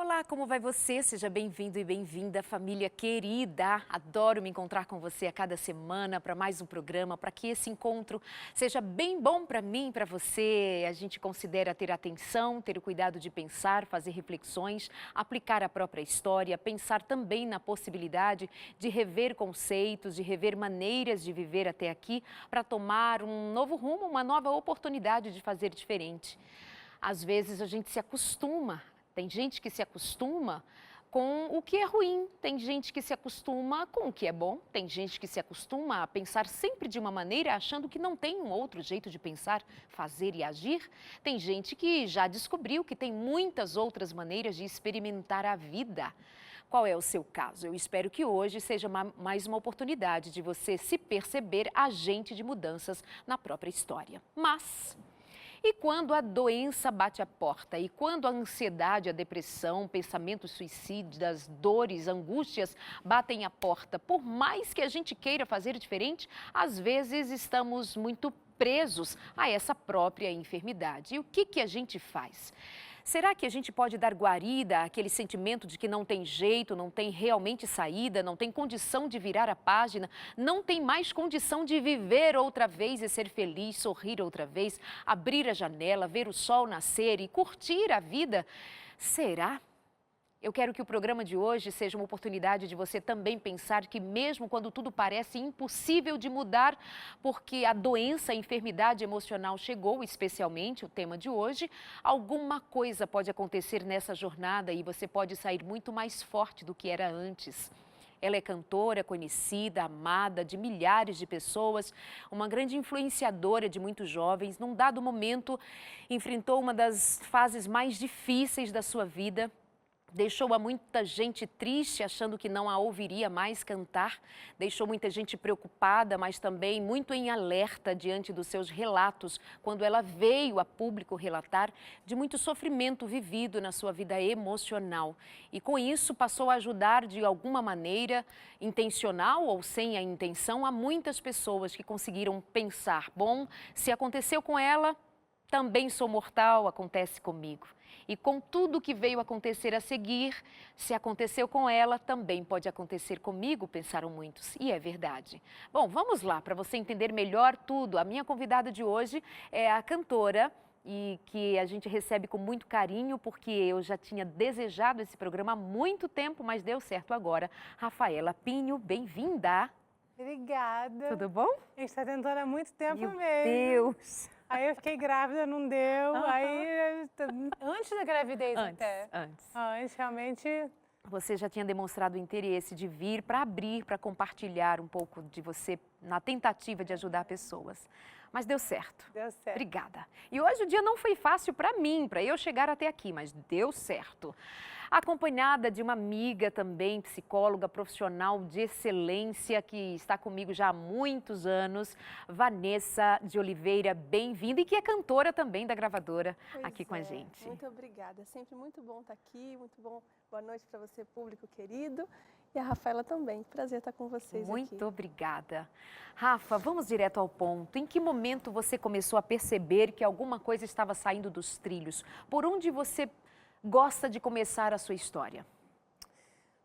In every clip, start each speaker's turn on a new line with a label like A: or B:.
A: Olá, como vai você? Seja bem-vindo e bem-vinda, família querida. Adoro me encontrar com você a cada semana para mais um programa, para que esse encontro seja bem bom para mim e para você. A gente considera ter atenção, ter o cuidado de pensar, fazer reflexões, aplicar a própria história, pensar também na possibilidade de rever conceitos, de rever maneiras de viver até aqui, para tomar um novo rumo, uma nova oportunidade de fazer diferente. Às vezes a gente se acostuma. Tem gente que se acostuma com o que é ruim, tem gente que se acostuma com o que é bom, tem gente que se acostuma a pensar sempre de uma maneira achando que não tem um outro jeito de pensar, fazer e agir. Tem gente que já descobriu que tem muitas outras maneiras de experimentar a vida. Qual é o seu caso? Eu espero que hoje seja mais uma oportunidade de você se perceber agente de mudanças na própria história. Mas... e quando a doença bate a porta? E quando a ansiedade, a depressão, pensamentos suicidas, dores, angústias batem a porta? Por mais que a gente queira fazer diferente, às vezes estamos muito presos a essa própria enfermidade. E o que a gente faz? Será que a gente pode dar guarida àquele sentimento de que não tem jeito, não tem realmente saída, não tem condição de virar a página, não tem mais condição de viver outra vez e ser feliz, sorrir outra vez, abrir a janela, ver o sol nascer e curtir a vida? Será? Eu quero que o programa de hoje seja uma oportunidade de você também pensar que mesmo quando tudo parece impossível de mudar, porque a doença, a enfermidade emocional chegou, especialmente o tema de hoje, alguma coisa pode acontecer nessa jornada e você pode sair muito mais forte do que era antes. Ela é cantora, conhecida, amada de milhares de pessoas, uma grande influenciadora de muitos jovens. Num dado momento, enfrentou uma das fases mais difíceis da sua vida. Deixou muita gente triste, achando que não a ouviria mais cantar. Deixou muita gente preocupada, mas também muito em alerta diante dos seus relatos, quando ela veio a público relatar de muito sofrimento vivido na sua vida emocional. E com isso passou a ajudar de alguma maneira, intencional ou sem a intenção, a muitas pessoas que conseguiram pensar: bom, se aconteceu com ela, também sou mortal, acontece comigo. E com tudo que veio acontecer a seguir, se aconteceu com ela, também pode acontecer comigo, pensaram muitos. E é verdade. Bom, vamos lá, para você entender melhor tudo. A minha convidada de hoje é a cantora e que a gente recebe com muito carinho, porque eu já tinha desejado esse programa há muito tempo, mas deu certo agora. Rafaela Pinho, bem-vinda.
B: Obrigada.
A: Tudo bom?
B: A gente está tentando há muito tempo
A: Meu
B: mesmo.
A: Deus!
B: Aí eu fiquei grávida, não deu. Aí, antes da gravidez até. Antes, realmente...
A: Você já tinha demonstrado interesse de vir para abrir, para compartilhar um pouco de você na tentativa de ajudar pessoas. Mas deu certo.
B: Deu certo.
A: Obrigada. E hoje o dia não foi fácil para mim, para eu chegar até aqui, mas deu certo. Acompanhada de uma amiga também, psicóloga profissional de excelência, que está comigo já há muitos anos, Vanessa de Oliveira, bem-vinda, e que é cantora também da gravadora aqui com a gente.
C: Muito obrigada, sempre muito bom estar aqui, muito bom. Boa noite para você, público querido, e a Rafaela também. Prazer estar com vocês aqui.
A: Muito obrigada. Rafa, vamos direto ao ponto. Em que momento você começou a perceber que alguma coisa estava saindo dos trilhos? Por onde você gosta de começar a sua história?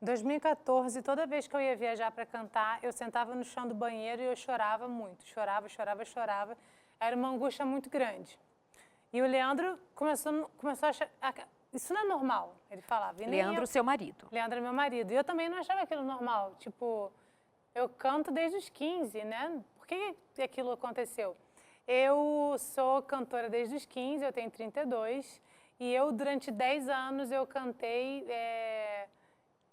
B: 2014, toda vez que eu ia viajar para cantar, eu sentava no chão do banheiro e eu chorava muito. Chorava. Era uma angústia muito grande. E o Leandro começou a achar... Isso não é normal, ele falava. E
A: Leandro, seu marido.
B: Leandro é meu marido. E eu também não achava aquilo normal. Tipo, eu canto desde os 15, né? Por que aquilo aconteceu? Eu sou cantora desde os 15, eu tenho 32. E eu, durante 10 anos, eu cantei,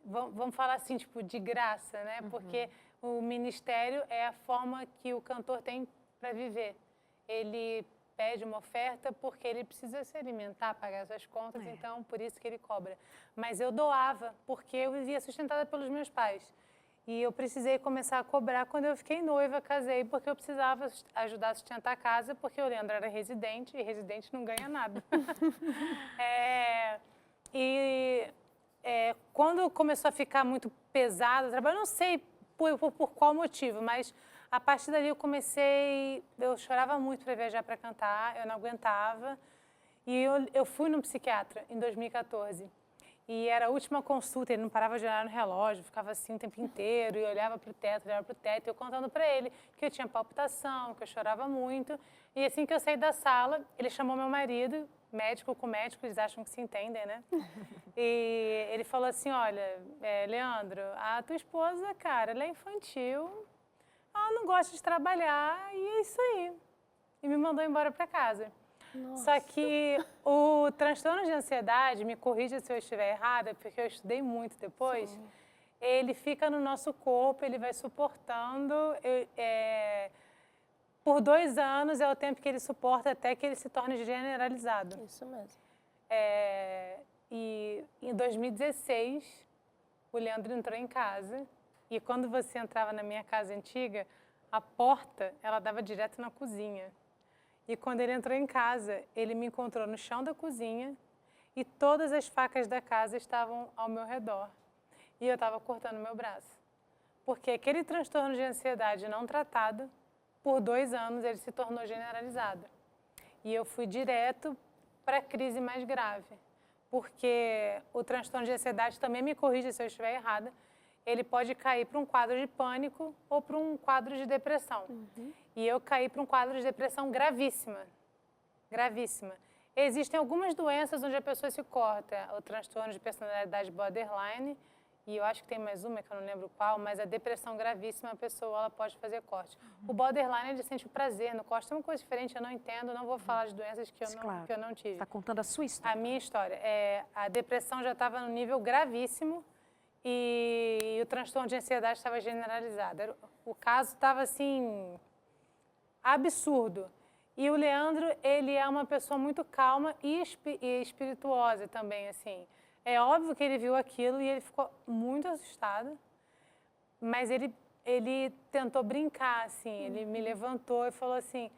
B: vamos falar assim, tipo, de graça, né? Porque o ministério é a forma que o cantor tem para viver. Ele pede uma oferta porque ele precisa se alimentar, pagar suas contas, então por isso que ele cobra. Mas eu doava porque eu vivia sustentada pelos meus pais. E eu precisei começar a cobrar quando eu fiquei noiva, casei, porque eu precisava ajudar a sustentar a casa, porque o Leandro era residente e residente não ganha nada. Quando começou a ficar muito pesado o trabalho, eu não sei por qual motivo, mas a partir dali eu chorava muito para viajar para cantar, eu não aguentava. E eu fui num psiquiatra em 2014. E era a última consulta, ele não parava de olhar no relógio, ficava assim o tempo inteiro, e olhava para o teto, e eu contando para ele que eu tinha palpitação, que eu chorava muito. E assim que eu saí da sala, ele chamou meu marido, médico com médico, eles acham que se entendem, né? E ele falou assim, olha, Leandro, a tua esposa, cara, ela é infantil, ela não gosta de trabalhar, e é isso aí. E me mandou embora para casa.
C: Nossa.
B: Só que o transtorno de ansiedade, me corrija se eu estiver errada, porque eu estudei muito depois,
C: Sim.
B: ele fica no nosso corpo, ele vai suportando, por 2 anos é o tempo que ele suporta até que ele se torne generalizado.
C: Isso mesmo.
B: E em 2016, o Leandro entrou em casa, e quando você entrava na minha casa antiga, a porta, ela dava direto na cozinha. E quando ele entrou em casa, ele me encontrou no chão da cozinha e todas as facas da casa estavam ao meu redor. E eu estava cortando meu braço. Porque aquele transtorno de ansiedade não tratado, por 2 anos, ele se tornou generalizado. E eu fui direto para a crise mais grave. Porque o transtorno de ansiedade, também me corrija se eu estiver errada, ele pode cair para um quadro de pânico ou para um quadro de depressão. E eu caí para um quadro de depressão gravíssima. Gravíssima. Existem algumas doenças onde a pessoa se corta. O transtorno de personalidade borderline, e eu acho que tem mais uma, que eu não lembro qual, mas a depressão gravíssima, a pessoa ela pode fazer corte. O borderline, ele sente o prazer no corte. É uma coisa diferente, eu não entendo, não vou falar de doenças que eu não tive.
A: Está contando a sua história.
B: A minha história. A depressão já estava no nível gravíssimo e o transtorno de ansiedade estava generalizado. O caso estava assim, absurdo. E o Leandro, ele é uma pessoa muito calma e espirituosa também, assim. É óbvio que ele viu aquilo e ele ficou muito assustado, mas ele tentou brincar, assim. Ele me levantou e falou assim,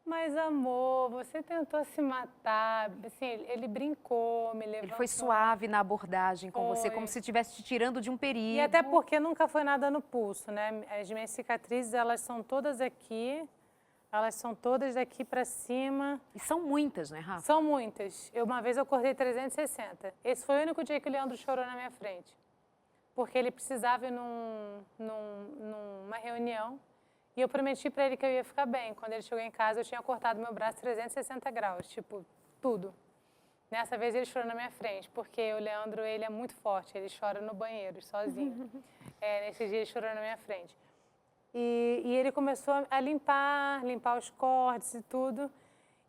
B: mas amor, você tentou se matar. Assim, ele brincou, me levantou.
A: Ele foi suave na abordagem com você, como se estivesse te tirando de um perigo.
B: E até porque nunca foi nada no pulso, né? As minhas cicatrizes, elas são todas aqui, elas são todas daqui para cima.
A: E são muitas, né, Rafa?
B: São muitas. Uma vez eu cortei 360. Esse foi o único dia que o Leandro chorou na minha frente. Porque ele precisava ir numa reunião. E eu prometi para ele que eu ia ficar bem. Quando ele chegou em casa, eu tinha cortado meu braço 360 graus, tipo, tudo. Nessa vez ele chorou na minha frente, porque o Leandro, ele é muito forte, ele chora no banheiro, sozinho. Nesse dia ele chorou na minha frente. E ele começou a limpar os cortes e tudo.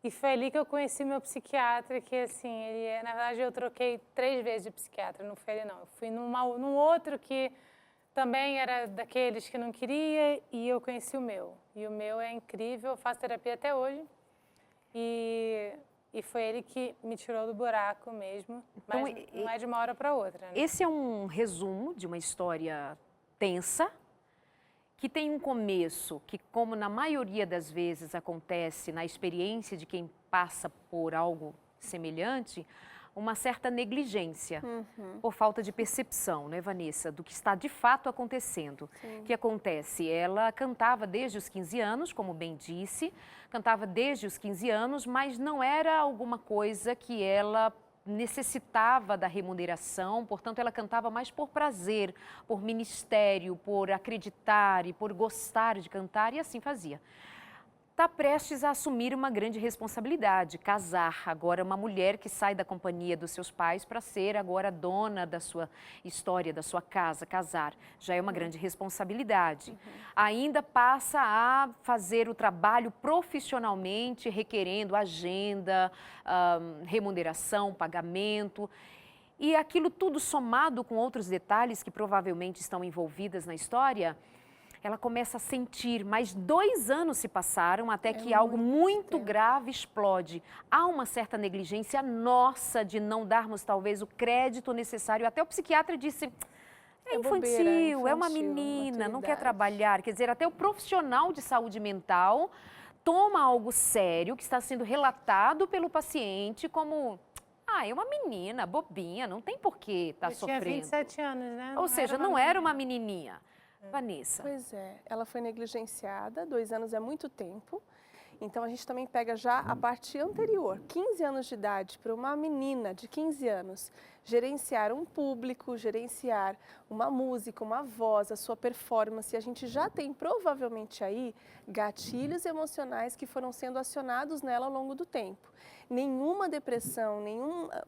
B: E foi ali que eu conheci meu psiquiatra, que assim, na verdade eu troquei 3 vezes de psiquiatra, não foi ele não. Eu fui num outro que também era daqueles que não queria e eu conheci o meu. E o meu é incrível, eu faço terapia até hoje. E foi ele que me tirou do buraco mesmo, mas então, não é de uma hora para outra. Né?
A: Esse é um resumo de uma história tensa, que tem um começo que, como na maioria das vezes acontece na experiência de quem passa por algo semelhante, uma certa negligência, por falta de percepção, né, Vanessa, do que está de fato acontecendo. O que acontece? Ela cantava desde os 15 anos, como bem disse, cantava desde os 15 anos, mas não era alguma coisa que ela necessitava da remuneração, portanto ela cantava mais por prazer, por ministério, por acreditar e por gostar de cantar, e assim fazia. Está prestes a assumir uma grande responsabilidade, casar. Agora uma mulher que sai da companhia dos seus pais para ser agora dona da sua história, da sua casa, casar. Já é uma grande responsabilidade. Ainda passa a fazer o trabalho profissionalmente, requerendo agenda, remuneração, pagamento. E aquilo tudo somado com outros detalhes que provavelmente estão envolvidas na história, ela começa a sentir, mas 2 anos se passaram até que algo muito grave explode. Há uma certa negligência nossa de não darmos talvez o crédito necessário. Até o psiquiatra disse, é infantil, é uma menina, não quer trabalhar. Quer dizer, até o profissional de saúde mental toma algo sério que está sendo relatado pelo paciente como... é uma menina, bobinha, não tem por que estar sofrendo.
B: Tinha 27 anos, né?
A: Ou seja, não era uma menininha. Vanessa.
C: Pois é, ela foi negligenciada, 2 anos é muito tempo. Então a gente também pega já a parte anterior, 15 anos de idade, para uma menina de 15 anos gerenciar um público, gerenciar uma música, uma voz, a sua performance. A gente já tem provavelmente aí gatilhos emocionais que foram sendo acionados nela ao longo do tempo. Nenhuma depressão,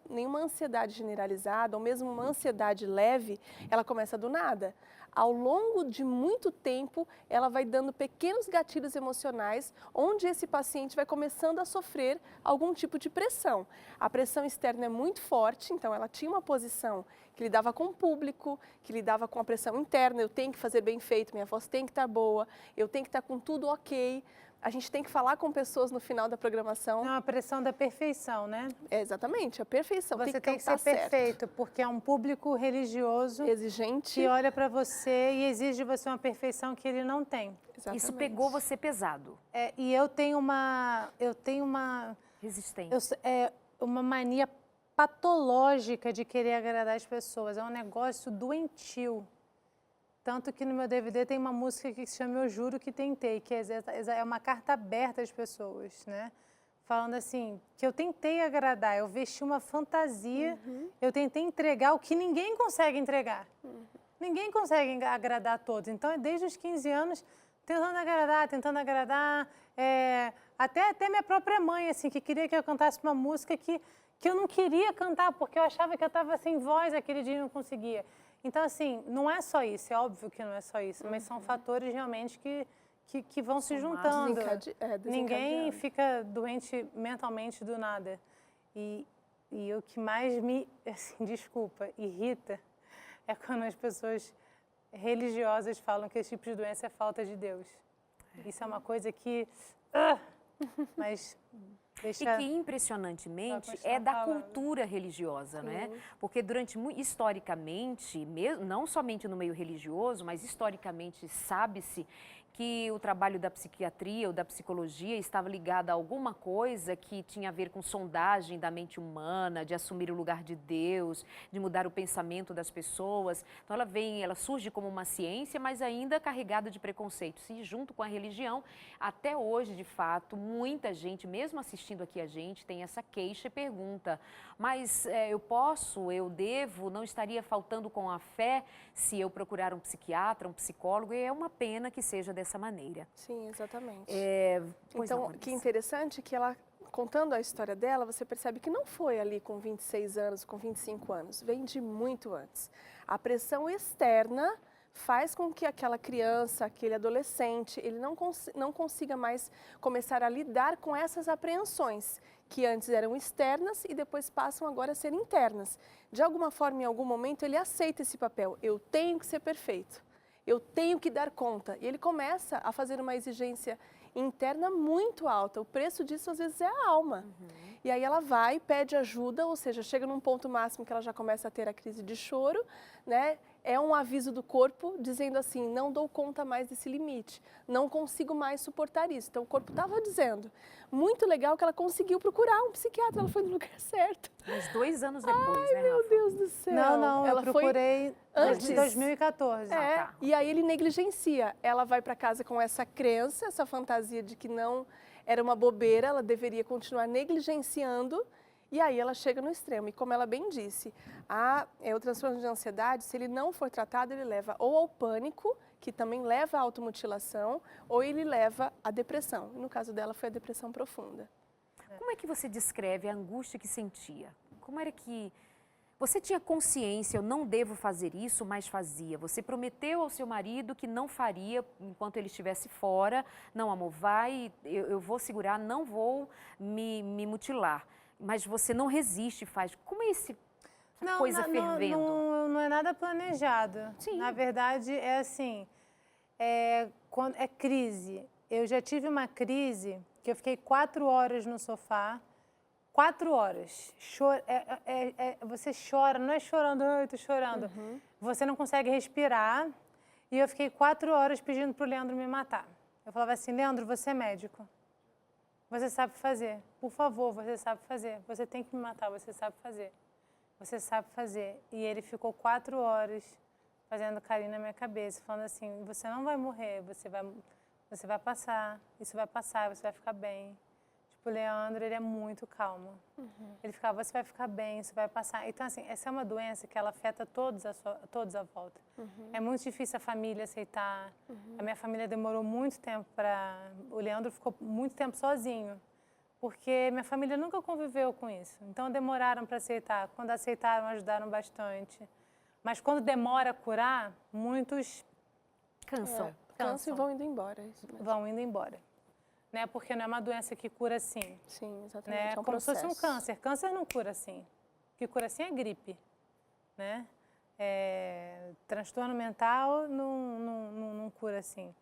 C: nenhuma ansiedade generalizada, ou mesmo uma ansiedade leve, ela começa do nada. Ao longo de muito tempo, ela vai dando pequenos gatilhos emocionais, onde esse paciente vai começando a sofrer algum tipo de pressão. A pressão externa é muito forte, então ela tinha uma posição que lidava com o público, que lidava com a pressão interna, eu tenho que fazer bem feito, minha voz tem que estar boa, eu tenho que estar com tudo ok. A gente tem que falar com pessoas no final da programação.
B: É uma pressão da perfeição, né?
C: É exatamente, a perfeição.
B: Você tem que ser perfeito, porque é um público religioso,
C: exigente,
B: que olha para você e exige de você uma perfeição que ele não tem.
C: Exatamente.
A: Isso pegou você pesado.
B: E eu tenho uma
A: resistência.
B: Uma mania patológica de querer agradar as pessoas. É um negócio doentio. Tanto que no meu DVD tem uma música que se chama Eu Juro Que Tentei, que é uma carta aberta às pessoas, né? Falando assim, que eu tentei agradar, eu vesti uma fantasia, eu tentei entregar o que ninguém consegue entregar. Ninguém consegue agradar a todos. Então, desde os 15 anos, tentando agradar, até minha própria mãe, assim, que queria que eu cantasse uma música que eu não queria cantar, porque eu achava que eu estava sem voz aquele dia e não conseguia. Então, assim, não é só isso, é óbvio que não é só isso, mas são fatores realmente que vão se juntando. Ninguém fica doente mentalmente do nada. E o que mais me, assim, desculpa, irrita é quando as pessoas religiosas falam que esse tipo de doença é falta de Deus. Isso é uma coisa que... mas...
A: E que, impressionantemente, é da cultura religiosa, não é? Porque historicamente, não somente no meio religioso, mas historicamente sabe-se que o trabalho da psiquiatria ou da psicologia estava ligado a alguma coisa que tinha a ver com sondagem da mente humana, de assumir o lugar de Deus, de mudar o pensamento das pessoas. Então ela surge como uma ciência, mas ainda carregada de preconceitos. E junto com a religião, até hoje, de fato, muita gente, mesmo assistindo aqui a gente, tem essa queixa e pergunta, mas eu devo, não estaria faltando com a fé se eu procurar um psiquiatra, um psicólogo? E é uma pena que seja dessa maneira.
C: Sim, exatamente.
A: Então,
C: que interessante que ela, contando a história dela, você percebe que não foi ali com 26 anos, com 25 anos, vem de muito antes. A pressão externa faz com que aquela criança, aquele adolescente, ele não consiga mais começar a lidar com essas apreensões, que antes eram externas e depois passam agora a ser internas. De alguma forma, em algum momento, ele aceita esse papel. Eu tenho que ser perfeito. Eu tenho que dar conta. E ele começa a fazer uma exigência interna muito alta. O preço disso, às vezes, é a alma. E aí ela vai, pede ajuda, ou seja, chega num ponto máximo que ela já começa a ter a crise de choro, né? É um aviso do corpo dizendo assim, não dou conta mais desse limite, não consigo mais suportar isso. Então o corpo estava dizendo. Muito legal que ela conseguiu procurar um psiquiatra, ela foi no lugar certo.
A: Mas 2 anos depois,
C: Ai,
A: né,
C: meu
A: Rafa?
C: Deus do céu.
B: Não,
C: ela
B: eu procurei
C: antes.
B: Em 2014.
C: Tá. E aí ele negligencia. Ela vai para casa com essa crença, essa fantasia de que não era uma bobeira, ela deveria continuar negligenciando. E aí ela chega no extremo. E como ela bem disse, o transtorno de ansiedade, se ele não for tratado, ele leva ou ao pânico, que também leva à automutilação, ou ele leva à depressão. E no caso dela foi a depressão profunda.
A: Como é que você descreve a angústia que sentia? Como era que... Você tinha consciência, eu não devo fazer isso, mas fazia. Você prometeu ao seu marido que não faria enquanto ele estivesse fora. Não, amor, vai, eu vou segurar, não vou me mutilar. Mas você não resiste, faz. Como é essa coisa fervendo?
B: Não é nada planejado.
A: Sim.
B: Na verdade, é assim, quando é crise. Eu já tive uma crise que eu fiquei 4 horas no sofá, 4 horas. Você chora, não é chorando, eu tô chorando. Você não consegue respirar. E eu fiquei 4 horas pedindo pro Leandro me matar. Eu falava assim, Leandro, você é médico. Você sabe fazer. Por favor, você sabe fazer. Você tem que me matar, você sabe fazer. Você sabe fazer. E ele ficou 4 horas fazendo carinho na minha cabeça, falando assim, você não vai morrer, você vai passar, isso vai passar, você vai ficar bem. Tipo, o Leandro, ele é muito calmo. Ele ficava, você vai ficar bem, isso vai passar. Então, assim, essa é uma doença que ela afeta todos à volta. É muito difícil a família aceitar. A minha família demorou muito tempo para... O Leandro ficou muito tempo sozinho, porque minha família nunca conviveu com isso. Então, demoraram para aceitar. Quando aceitaram, ajudaram bastante. Mas quando demora a curar, muitos
A: Cansam.
C: Cansam e vão indo embora. Isso mesmo.
B: vão indo embora. Né? Porque não é uma doença que cura assim.
C: Sim, exatamente.
B: Né?
C: É um
B: Como se fosse um
C: processo.
B: câncer. Câncer não cura assim. O que cura assim é gripe. Né? Transtorno mental não cura assim.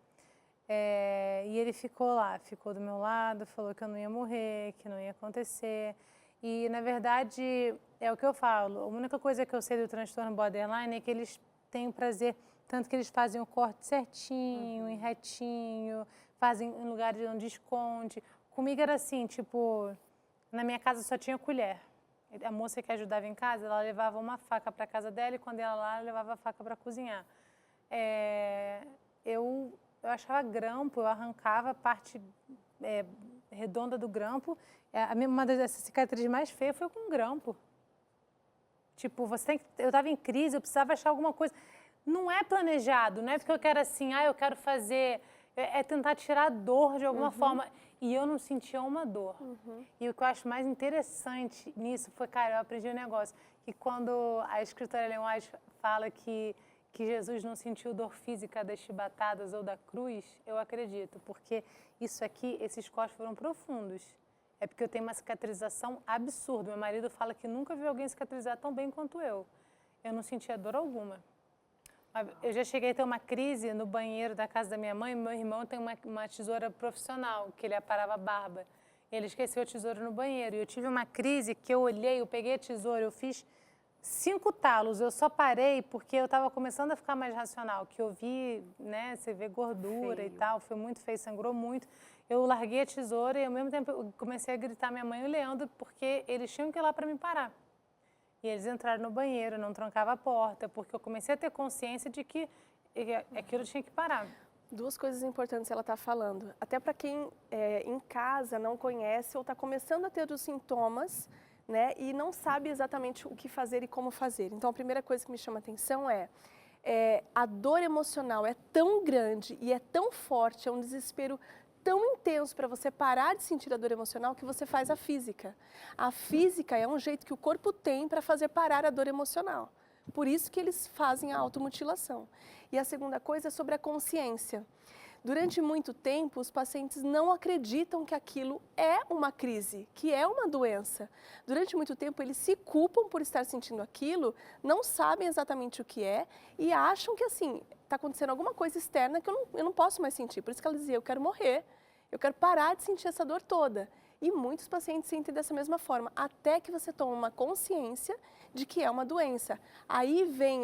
B: E ele ficou lá, ficou do meu lado, falou que eu não ia morrer, que não ia acontecer. E, na verdade, é o que eu falo. A única coisa que eu sei do transtorno borderline é que eles têm o prazer, tanto que eles fazem o corte certinho, em retinho, fazem em lugares onde esconde. Comigo era assim, tipo, na minha casa só tinha colher. A moça que ajudava em casa, ela levava uma faca para casa dela e quando ela lá, ela levava a faca para cozinhar. Eu achava grampo, eu arrancava a parte redonda do grampo. Uma das cicatrizes mais feias foi com grampo. Tipo, eu estava em crise, eu precisava achar alguma coisa. Não é planejado, não é porque eu quero assim, eu quero fazer... É tentar tirar a dor de alguma forma. E eu não sentia uma dor. E o que eu acho mais interessante nisso foi, cara, eu aprendi um negócio. Que quando a escritora Ellen White fala que Jesus não sentiu dor física das chibatadas ou da cruz, eu acredito. Porque isso aqui, esses cortes foram profundos. É porque eu tenho uma cicatrização absurda. Meu marido fala que nunca viu alguém cicatrizar tão bem quanto eu. Eu não sentia dor alguma. Eu já cheguei a ter uma crise no banheiro da casa da minha mãe. Meu irmão tem uma tesoura profissional, que ele aparava a barba. Ele esqueceu a tesoura no banheiro. E eu tive uma crise que eu olhei, eu peguei a tesoura, eu fiz 5 talos. Eu só parei porque eu estava começando a ficar mais racional. Que eu vi, né, você vê gordura e tal, foi muito feio, sangrou muito. Eu larguei a tesoura e ao mesmo tempo eu comecei a gritar minha mãe e o Leandro, porque eles tinham que ir lá para me parar. E eles entraram no banheiro, não trancava a porta, porque eu comecei a ter consciência de que aquilo tinha que parar.
C: 2 coisas importantes ela está falando. Até para quem em casa não conhece ou está começando a ter os sintomas, né, e não sabe exatamente o que fazer e como fazer. Então, a primeira coisa que me chama a atenção a dor emocional é tão grande e é tão forte, é um desespero tão intenso para você parar de sentir a dor emocional que você faz a física. A física é um jeito que o corpo tem para fazer parar a dor emocional. Por isso que eles fazem a automutilação. E a segunda coisa é sobre a consciência. Durante muito tempo, os pacientes não acreditam que aquilo é uma crise, que é uma doença. Durante muito tempo, eles se culpam por estar sentindo aquilo, não sabem exatamente o que é e acham que, assim, está acontecendo alguma coisa externa que eu não posso mais sentir. Por isso que ela dizia, eu quero morrer, eu quero parar de sentir essa dor toda. E muitos pacientes sentem dessa mesma forma, até que você toma uma consciência de que é uma doença. Aí vem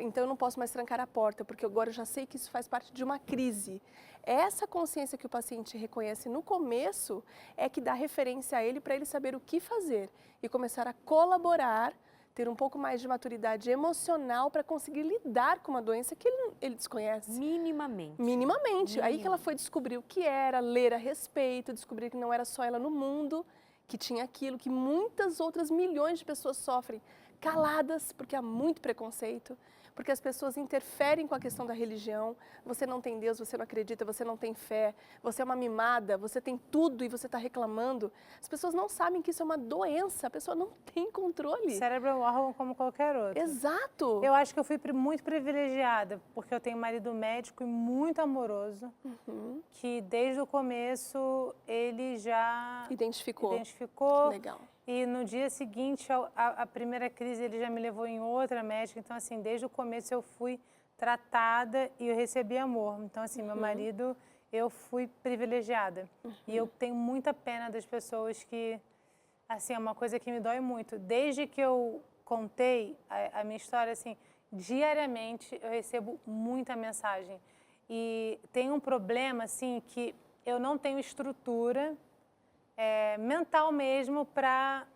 C: então eu não posso mais trancar a porta, porque agora eu já sei que isso faz parte de uma crise. Essa consciência que o paciente reconhece no começo é que dá referência a ele para ele saber o que fazer e começar a colaborar, ter um pouco mais de maturidade emocional para conseguir lidar com uma doença que ele desconhece.
A: Minimamente.
C: Minimamente. Aí que ela foi descobrir o que era, ler a respeito, descobrir que não era só ela no mundo, que tinha aquilo que muitas outras milhões de pessoas sofrem caladas, porque há muito preconceito, porque as pessoas interferem com a questão da religião. Você não tem Deus, você não acredita, você não tem fé, você é uma mimada, você tem tudo e você está reclamando. As pessoas não sabem que isso é uma doença, a pessoa não tem controle.
B: O cérebro é um órgão como qualquer outro.
C: Exato.
B: Eu acho que eu fui muito privilegiada, porque eu tenho um marido médico e muito amoroso, que desde o começo ele já
C: identificou. Legal.
B: E no dia seguinte, a primeira crise, ele já me levou em outra médica. Então, assim, desde o começo eu fui tratada e eu recebi amor. Então, assim, meu marido, eu fui privilegiada. E eu tenho muita pena das pessoas que, assim, é uma coisa que me dói muito. Desde que eu contei a minha história, assim, diariamente eu recebo muita mensagem. E tem um problema, assim, que eu não tenho estrutura mental mesmo para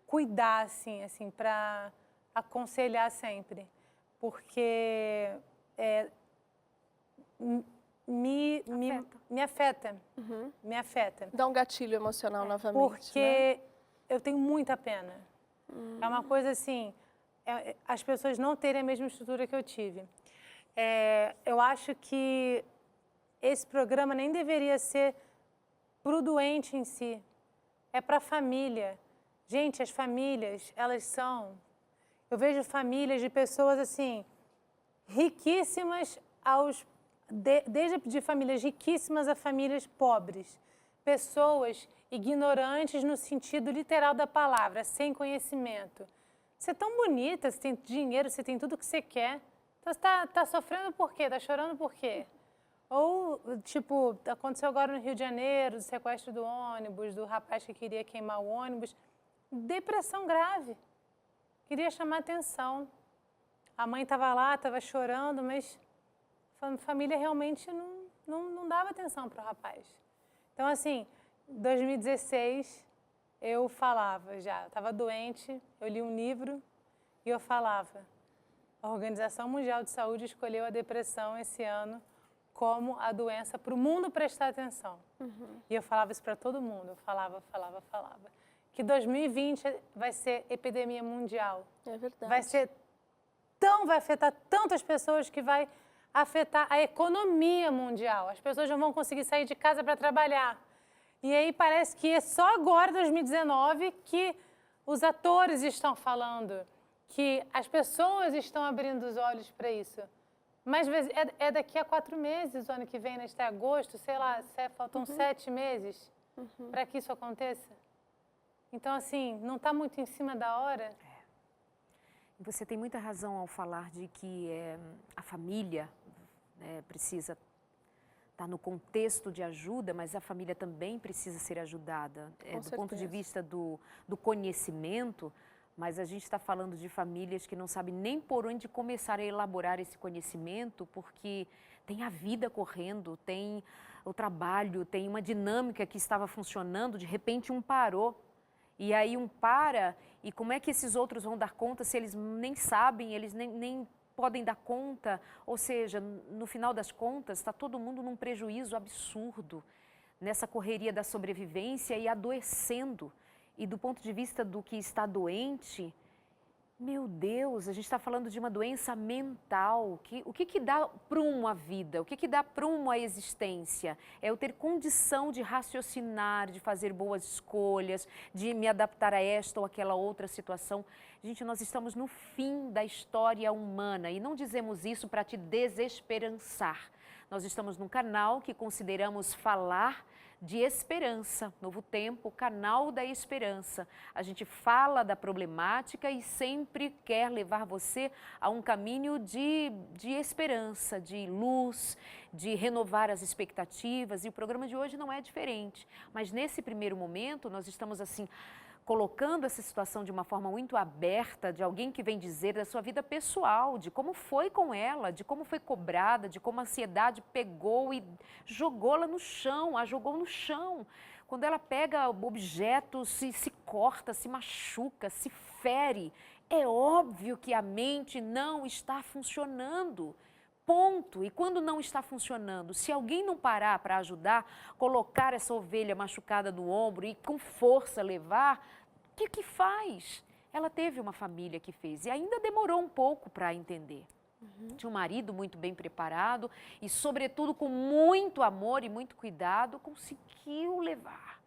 B: cuidar, assim, para aconselhar sempre. Porque me afeta. Me afeta.
C: Dá um gatilho emocional novamente,
B: Porque eu tenho muita pena. É uma coisa assim, as pessoas não terem a mesma estrutura que eu tive. Eu acho que esse programa nem deveria ser pro doente em si. É para a família. Gente, as famílias, elas são... Eu vejo famílias de pessoas assim, riquíssimas desde de famílias riquíssimas a famílias pobres. Pessoas ignorantes no sentido literal da palavra, sem conhecimento. Você é tão bonita, você tem dinheiro, você tem tudo que você quer. Então, você tá sofrendo por quê? Tá chorando por quê? Ou, tipo, aconteceu agora no Rio de Janeiro, do sequestro do ônibus, do rapaz que queria queimar o ônibus. Depressão grave. Queria chamar atenção. A mãe estava lá, estava chorando, mas a família realmente não dava atenção para o rapaz. Então, assim, em 2016, eu falava já, estava doente, eu li um livro e eu falava, a Organização Mundial de Saúde escolheu a depressão esse ano como a doença para o mundo prestar atenção. E eu falava isso para todo mundo, eu falava. Que 2020 vai ser epidemia mundial.
C: É verdade.
B: Vai afetar tantas pessoas que vai afetar a economia mundial. As pessoas não vão conseguir sair de casa para trabalhar. E aí parece que é só agora, 2019, que os atores estão falando, que as pessoas estão abrindo os olhos para isso. Mas é daqui a 4 meses, o ano que vem, até agosto, sei lá, faltam 7 meses para que isso aconteça. Então, assim, não está muito em cima da hora?
A: Você tem muita razão ao falar de que a família precisa estar no contexto de ajuda, mas a família também precisa ser ajudada. Do ponto de vista do conhecimento, mas a gente está falando de famílias que não sabem nem por onde começar a elaborar esse conhecimento, porque tem a vida correndo, tem o trabalho, tem uma dinâmica que estava funcionando, de repente um parou. E aí um para, e como é que esses outros vão dar conta se eles nem sabem, eles nem podem dar conta? Ou seja, no final das contas, está todo mundo num prejuízo absurdo, nessa correria da sobrevivência e adoecendo. E do ponto de vista do que está doente, meu Deus, a gente está falando de uma doença mental. O que dá prumo à vida? O que dá prumo à existência? É eu ter condição de raciocinar, de fazer boas escolhas, de me adaptar a esta ou aquela outra situação. Gente, nós estamos no fim da história humana e não dizemos isso para te desesperançar. Nós estamos num canal que consideramos falar de esperança, Novo Tempo, canal da esperança. A gente fala da problemática e sempre quer levar você a um caminho de esperança, de luz, de renovar as expectativas. E o programa de hoje não é diferente. Mas nesse primeiro momento, nós estamos assim, colocando essa situação de uma forma muito aberta, de alguém que vem dizer da sua vida pessoal, de como foi com ela, de como foi cobrada, de como a ansiedade pegou e jogou-la no chão, a jogou no chão. Quando ela pega objetos, se corta, se machuca, se fere, é óbvio que a mente não está funcionando. Ponto. E quando não está funcionando, se alguém não parar para ajudar, colocar essa ovelha machucada no ombro e com força levar, o que faz? Ela teve uma família que fez e ainda demorou um pouco para entender. Tinha um marido muito bem preparado e, sobretudo, com muito amor e muito cuidado, conseguiu levar.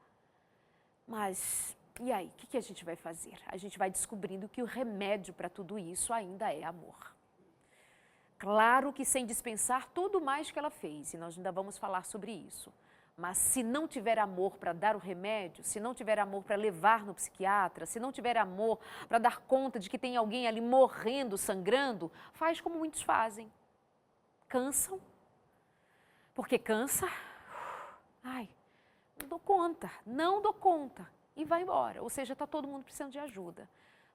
A: Mas, e aí? O que a gente vai fazer? A gente vai descobrindo que o remédio para tudo isso ainda é amor. Claro que sem dispensar tudo mais que ela fez, e nós ainda vamos falar sobre isso. Mas se não tiver amor para dar o remédio, se não tiver amor para levar no psiquiatra, se não tiver amor para dar conta de que tem alguém ali morrendo, sangrando, faz como muitos fazem. Cansam, porque cansa, ai, não dou conta, e vai embora. Ou seja, está todo mundo precisando de ajuda.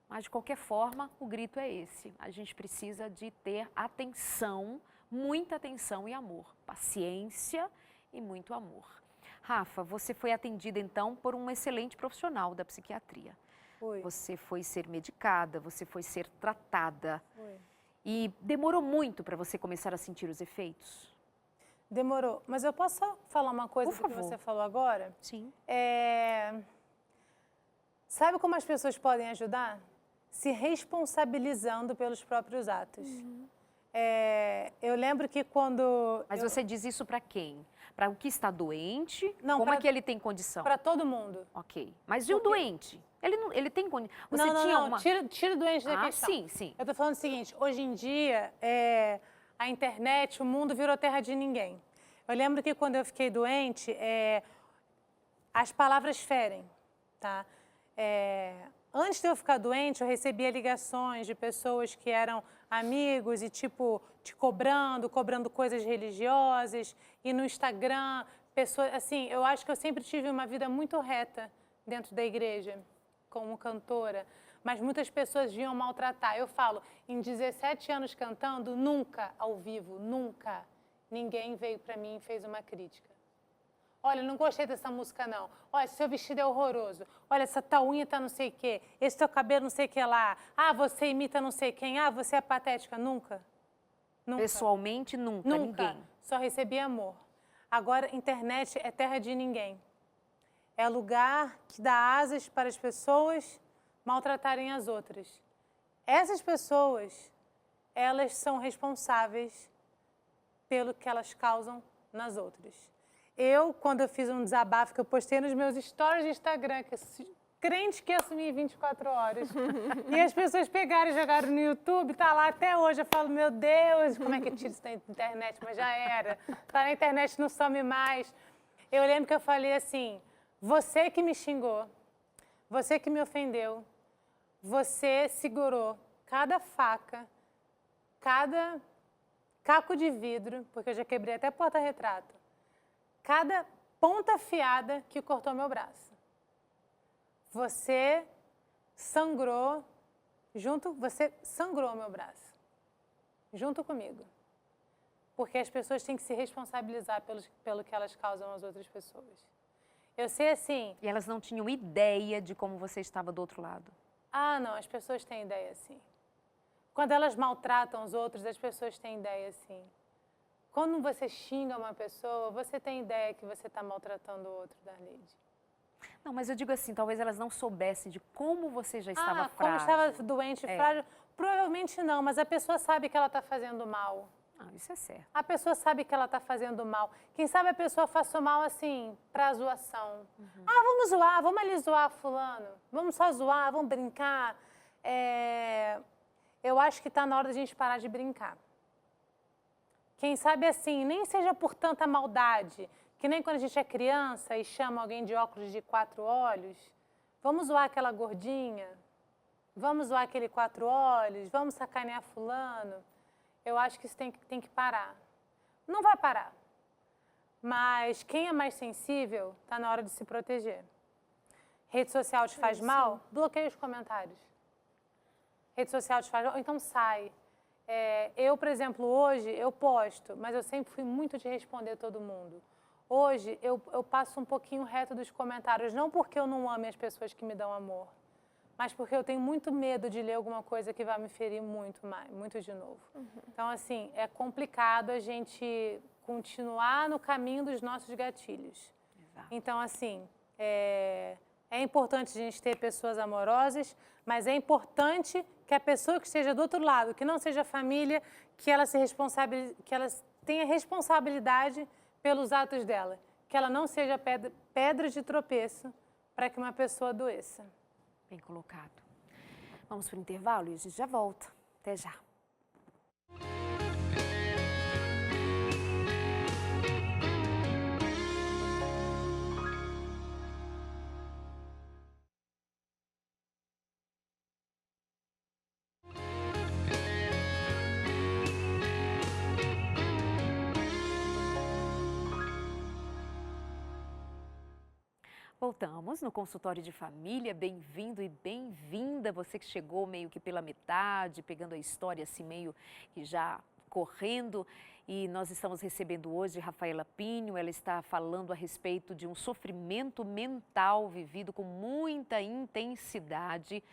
A: Mas, de qualquer forma, o grito é esse. A gente precisa de ter atenção, muita atenção e amor. Paciência e muito amor. Rafa, você foi atendida, então, por um excelente profissional da psiquiatria.
B: Foi.
A: Você foi ser medicada, você foi ser tratada.
B: Foi.
A: E demorou muito para você começar a sentir os efeitos?
B: Demorou. Mas eu posso só falar uma coisa
A: Por
B: do que
A: favor.
B: você falou agora?
A: Sim.
B: Sabe como as pessoas podem ajudar? Se responsabilizando pelos próprios atos. Eu lembro que quando...
A: Mas você diz isso para quem? Para o que está doente?
B: Não,
A: Como
B: pra-
A: é que ele tem condição?
B: Para todo mundo.
A: Ok. Mas e o doente? Ele tem condição? Você
B: não,
A: tinha
B: não,
A: alguma...
B: tira o doente da
A: Ah,
B: questão.
A: sim, sim.
B: Eu tô falando o seguinte, hoje em dia, a internet, o mundo virou terra de ninguém. Eu lembro que quando eu fiquei doente, as palavras ferem, tá? Antes de eu ficar doente, eu recebia ligações de pessoas que eram amigos e, tipo, te cobrando coisas religiosas. E no Instagram, pessoas... Assim, eu acho que eu sempre tive uma vida muito reta dentro da igreja, como cantora. Mas muitas pessoas vinham maltratar. Eu falo, em 17 anos cantando, nunca, ao vivo, nunca, ninguém veio pra mim e fez uma crítica. Olha, não gostei dessa música, não. Olha, seu vestido é horroroso. Olha, essa tua unha tá não sei o quê. Esse teu cabelo não sei o que lá. Ah, você imita não sei quem. Ah, você é patética. Nunca. Nunca.
A: Pessoalmente, nunca,
B: Nunca.
A: ninguém.
B: Só recebi amor. Agora, internet é terra de ninguém. É lugar que dá asas para as pessoas maltratarem as outras. Essas pessoas, elas são responsáveis pelo que elas causam nas outras. Quando eu fiz um desabafo que eu postei nos meus stories de Instagram, que crente que assumi em 24 horas, e as pessoas pegaram e jogaram no YouTube, tá lá até hoje. Eu falo, meu Deus, como é que tira isso da internet? Mas já era. Tá na internet, não some mais. Eu lembro que eu falei assim, você que me xingou, você que me ofendeu, você segurou cada faca, cada caco de vidro, porque eu já quebrei até porta-retrato, cada ponta afiada que cortou meu braço. Você sangrou meu braço, junto comigo. Porque as pessoas têm que se responsabilizar pelo que elas causam às outras pessoas. Eu sei assim...
A: E elas não tinham ideia de como você estava do outro lado.
B: Ah, não, as pessoas têm ideia, sim. Quando elas maltratam os outros, as pessoas têm ideia, sim. Quando você xinga uma pessoa, você tem ideia que você está maltratando o outro, Darlide.
A: Não, mas eu digo assim, talvez elas não soubessem de como você já estava
B: como
A: frágil.
B: estava doente, frágil. Provavelmente não, mas a pessoa sabe que ela está fazendo mal.
A: Ah, isso é certo.
B: A pessoa sabe que ela está fazendo mal. Quem sabe a pessoa faça o mal assim, para zoação. Ah, vamos zoar, vamos ali zoar fulano. Vamos só zoar, vamos brincar. Eu acho que está na hora da gente parar de brincar. Quem sabe assim, nem seja por tanta maldade, que nem quando a gente é criança e chama alguém de óculos de 4 olhos. Vamos zoar aquela gordinha? Vamos zoar aquele 4 olhos? Vamos sacanear fulano? Eu acho que isso tem que parar. Não vai parar. Mas quem é mais sensível, está na hora de se proteger. Rede social te faz mal? Bloqueia os comentários. Rede social te faz mal? Então sai. Eu, por exemplo, hoje, eu posto, mas eu sempre fui muito de responder todo mundo. Hoje, eu passo um pouquinho reto dos comentários, não porque eu não ame as pessoas que me dão amor, mas porque eu tenho muito medo de ler alguma coisa que vai me ferir muito de novo. Então, assim, é complicado a gente continuar no caminho dos nossos gatilhos.
A: Exato.
B: Então, assim, é importante a gente ter pessoas amorosas, mas é importante que a pessoa que esteja do outro lado, que não seja família, que ela tenha responsabilidade pelos atos dela, que ela não seja pedra de tropeço para que uma pessoa adoeça.
A: Bem colocado. Vamos para o intervalo e a gente já volta. Até já. Voltamos no consultório de família, bem-vindo e bem-vinda, você que chegou meio que pela metade, pegando a história assim meio que já correndo. E nós estamos recebendo hoje Rafaela Pinho, ela está falando a respeito de um sofrimento mental vivido com muita intensidade.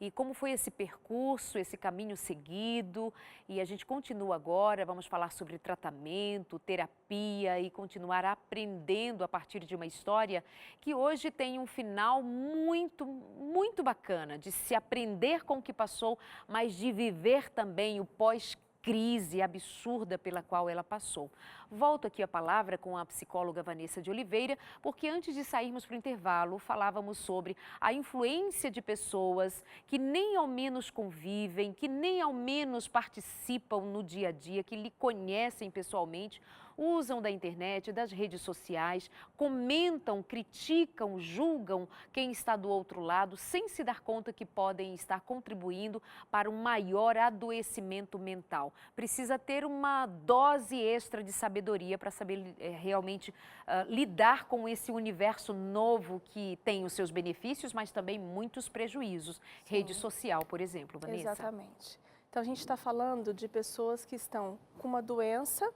A: e como foi esse percurso, esse caminho seguido. E a gente continua agora, vamos falar sobre tratamento, terapia e continuar aprendendo a partir de uma história que hoje tem um final muito, muito bacana, de se aprender com o que passou, mas de viver também o pós-crise absurda pela qual ela passou. Volto aqui a palavra com a psicóloga Vanessa de Oliveira, porque antes de sairmos para o intervalo, falávamos sobre a influência de pessoas que nem ao menos convivem, que nem ao menos participam no dia a dia, que lhe conhecem pessoalmente, usam da internet, das redes sociais, comentam, criticam, julgam quem está do outro lado, sem se dar conta que podem estar contribuindo para um maior adoecimento mental. Precisa ter uma dose extra de sabedoria para saber realmente lidar com esse universo novo que tem os seus benefícios, mas também muitos prejuízos. Sim. Rede social, por exemplo, Vanessa.
C: Exatamente. Então, a gente está falando de pessoas que estão com uma doença,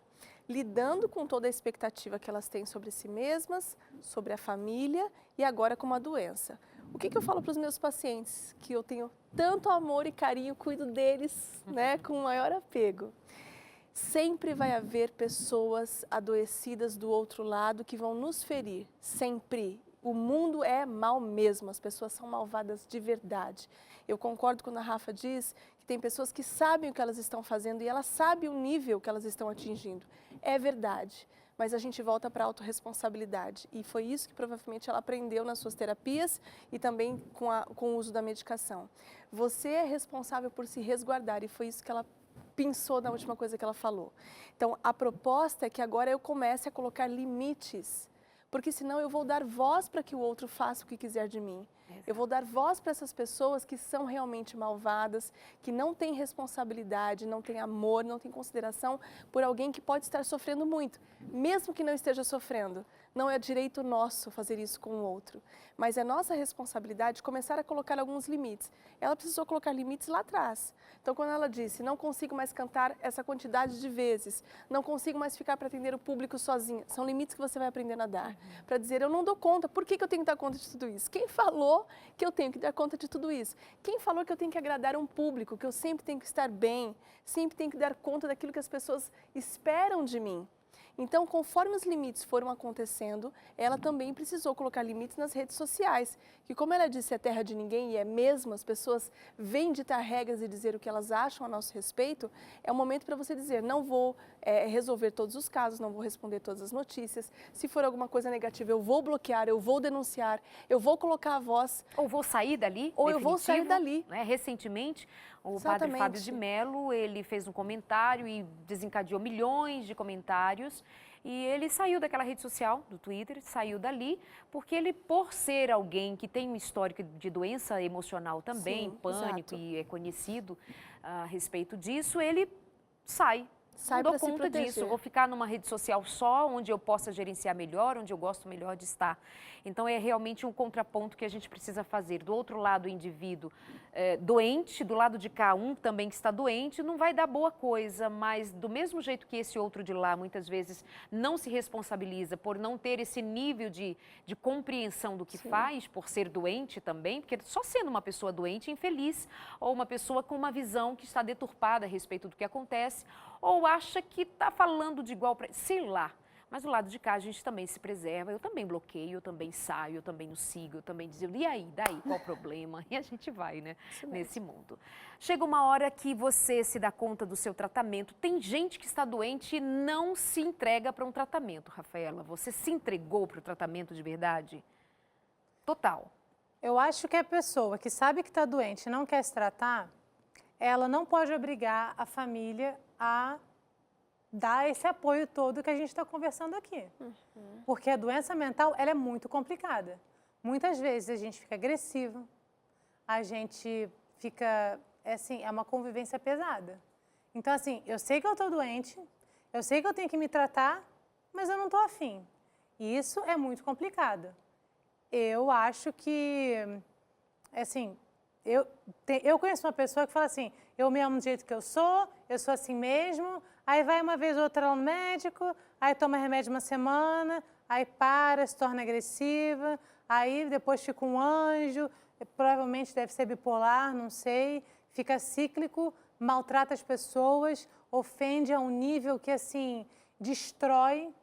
C: lidando com toda a expectativa que elas têm sobre si mesmas, sobre a família e agora com uma doença. O que eu falo para os meus pacientes? Que eu tenho tanto amor e carinho, cuido deles, né, com o maior apego. Sempre vai haver pessoas adoecidas do outro lado que vão nos ferir, sempre. O mundo é mau mesmo, as pessoas são malvadas de verdade. Eu concordo quando a Rafa diz que tem pessoas que sabem o que elas estão fazendo e elas sabem o nível que elas estão atingindo. É verdade, mas a gente volta para a autorresponsabilidade. E foi isso que provavelmente ela aprendeu nas suas terapias e também com o uso da medicação. Você é responsável por se resguardar e foi isso que ela pensou na última coisa que ela falou. Então, a proposta é que agora eu comece a colocar limites, porque senão eu vou dar voz para que o outro faça o que quiser de mim. Eu vou dar voz para essas pessoas que são realmente malvadas, que não têm responsabilidade, não têm amor, não têm consideração por alguém que pode estar sofrendo muito. Mesmo que não esteja sofrendo, não é direito nosso fazer isso com o outro. Mas é nossa responsabilidade começar a colocar alguns limites. Ela precisou colocar limites lá atrás. Então, quando ela disse, não consigo mais cantar essa quantidade de vezes, não consigo mais ficar para atender o público sozinha, são limites que você vai aprendendo a dar. Para dizer, eu não dou conta, por que eu tenho que dar conta de tudo isso? Quem falou que eu tenho que dar conta de tudo isso? Quem falou que eu tenho que agradar um público, que eu sempre tenho que estar bem, sempre tenho que dar conta daquilo que as pessoas esperam de mim? Então, conforme os limites foram acontecendo, ela também precisou colocar limites nas redes sociais, que como ela disse, é terra de ninguém e é mesmo, as pessoas vêm ditar regras e dizer o que elas acham a nosso respeito, é o momento para você dizer, não vou resolver todos os casos, não vou responder todas as notícias, se for alguma coisa negativa eu vou bloquear, eu vou denunciar, eu vou colocar a voz.
A: Ou vou sair dali,
C: ou eu vou sair dali.
A: Né? Recentemente, o
C: Exatamente.
A: Padre Fábio de Mello, ele fez um comentário e desencadeou milhões de comentários. E ele saiu daquela rede social, do Twitter, saiu dali, porque ele, por ser alguém que tem um histórico de doença emocional também,
C: Sim,
A: pânico,
C: exato.
A: E é conhecido a respeito disso, ele sai.
C: Sai
A: Não
C: para
A: dou
C: se
A: conta
C: proteger.
A: disso, vou ficar numa rede social só, onde eu possa gerenciar melhor, onde eu gosto melhor de estar. Então, é realmente um contraponto que a gente precisa fazer. Do outro lado, o indivíduo doente, do lado de cá, um também que está doente, não vai dar boa coisa, mas do mesmo jeito que esse outro de lá, muitas vezes, não se responsabiliza por não ter esse nível de compreensão do que
C: Sim.
A: faz, por ser doente também, porque só sendo uma pessoa doente, infeliz, ou uma pessoa com uma visão que está deturpada a respeito do que acontece, ou acha que está falando de igual para... sei lá. Mas do lado de cá a gente também se preserva, eu também bloqueio, eu também saio, eu também não sigo, eu também digo, e aí, daí, qual o problema? E a gente vai, né, nesse mundo. Chega uma hora que você se dá conta do seu tratamento, tem gente que está doente e não se entrega para um tratamento, Rafaela. Você se entregou para o tratamento de verdade? Total.
B: Eu acho que a pessoa que sabe que está doente e não quer se tratar, ela não pode obrigar a família a dar esse apoio todo que a gente está conversando aqui. Porque a doença mental, ela é muito complicada. Muitas vezes a gente fica agressivo, a gente fica, é uma convivência pesada. Então, assim, eu sei que eu estou doente, eu sei que eu tenho que me tratar, mas eu não estou afim. E isso é muito complicado. Eu acho que, assim, eu conheço uma pessoa que fala assim, eu me amo do jeito que eu sou assim mesmo, aí vai uma vez ou outra lá no médico, aí toma remédio uma semana, aí para, se torna agressiva, aí depois fica um anjo, provavelmente deve ser bipolar, não sei, fica cíclico, maltrata as pessoas, ofende a um nível que, assim, destrói,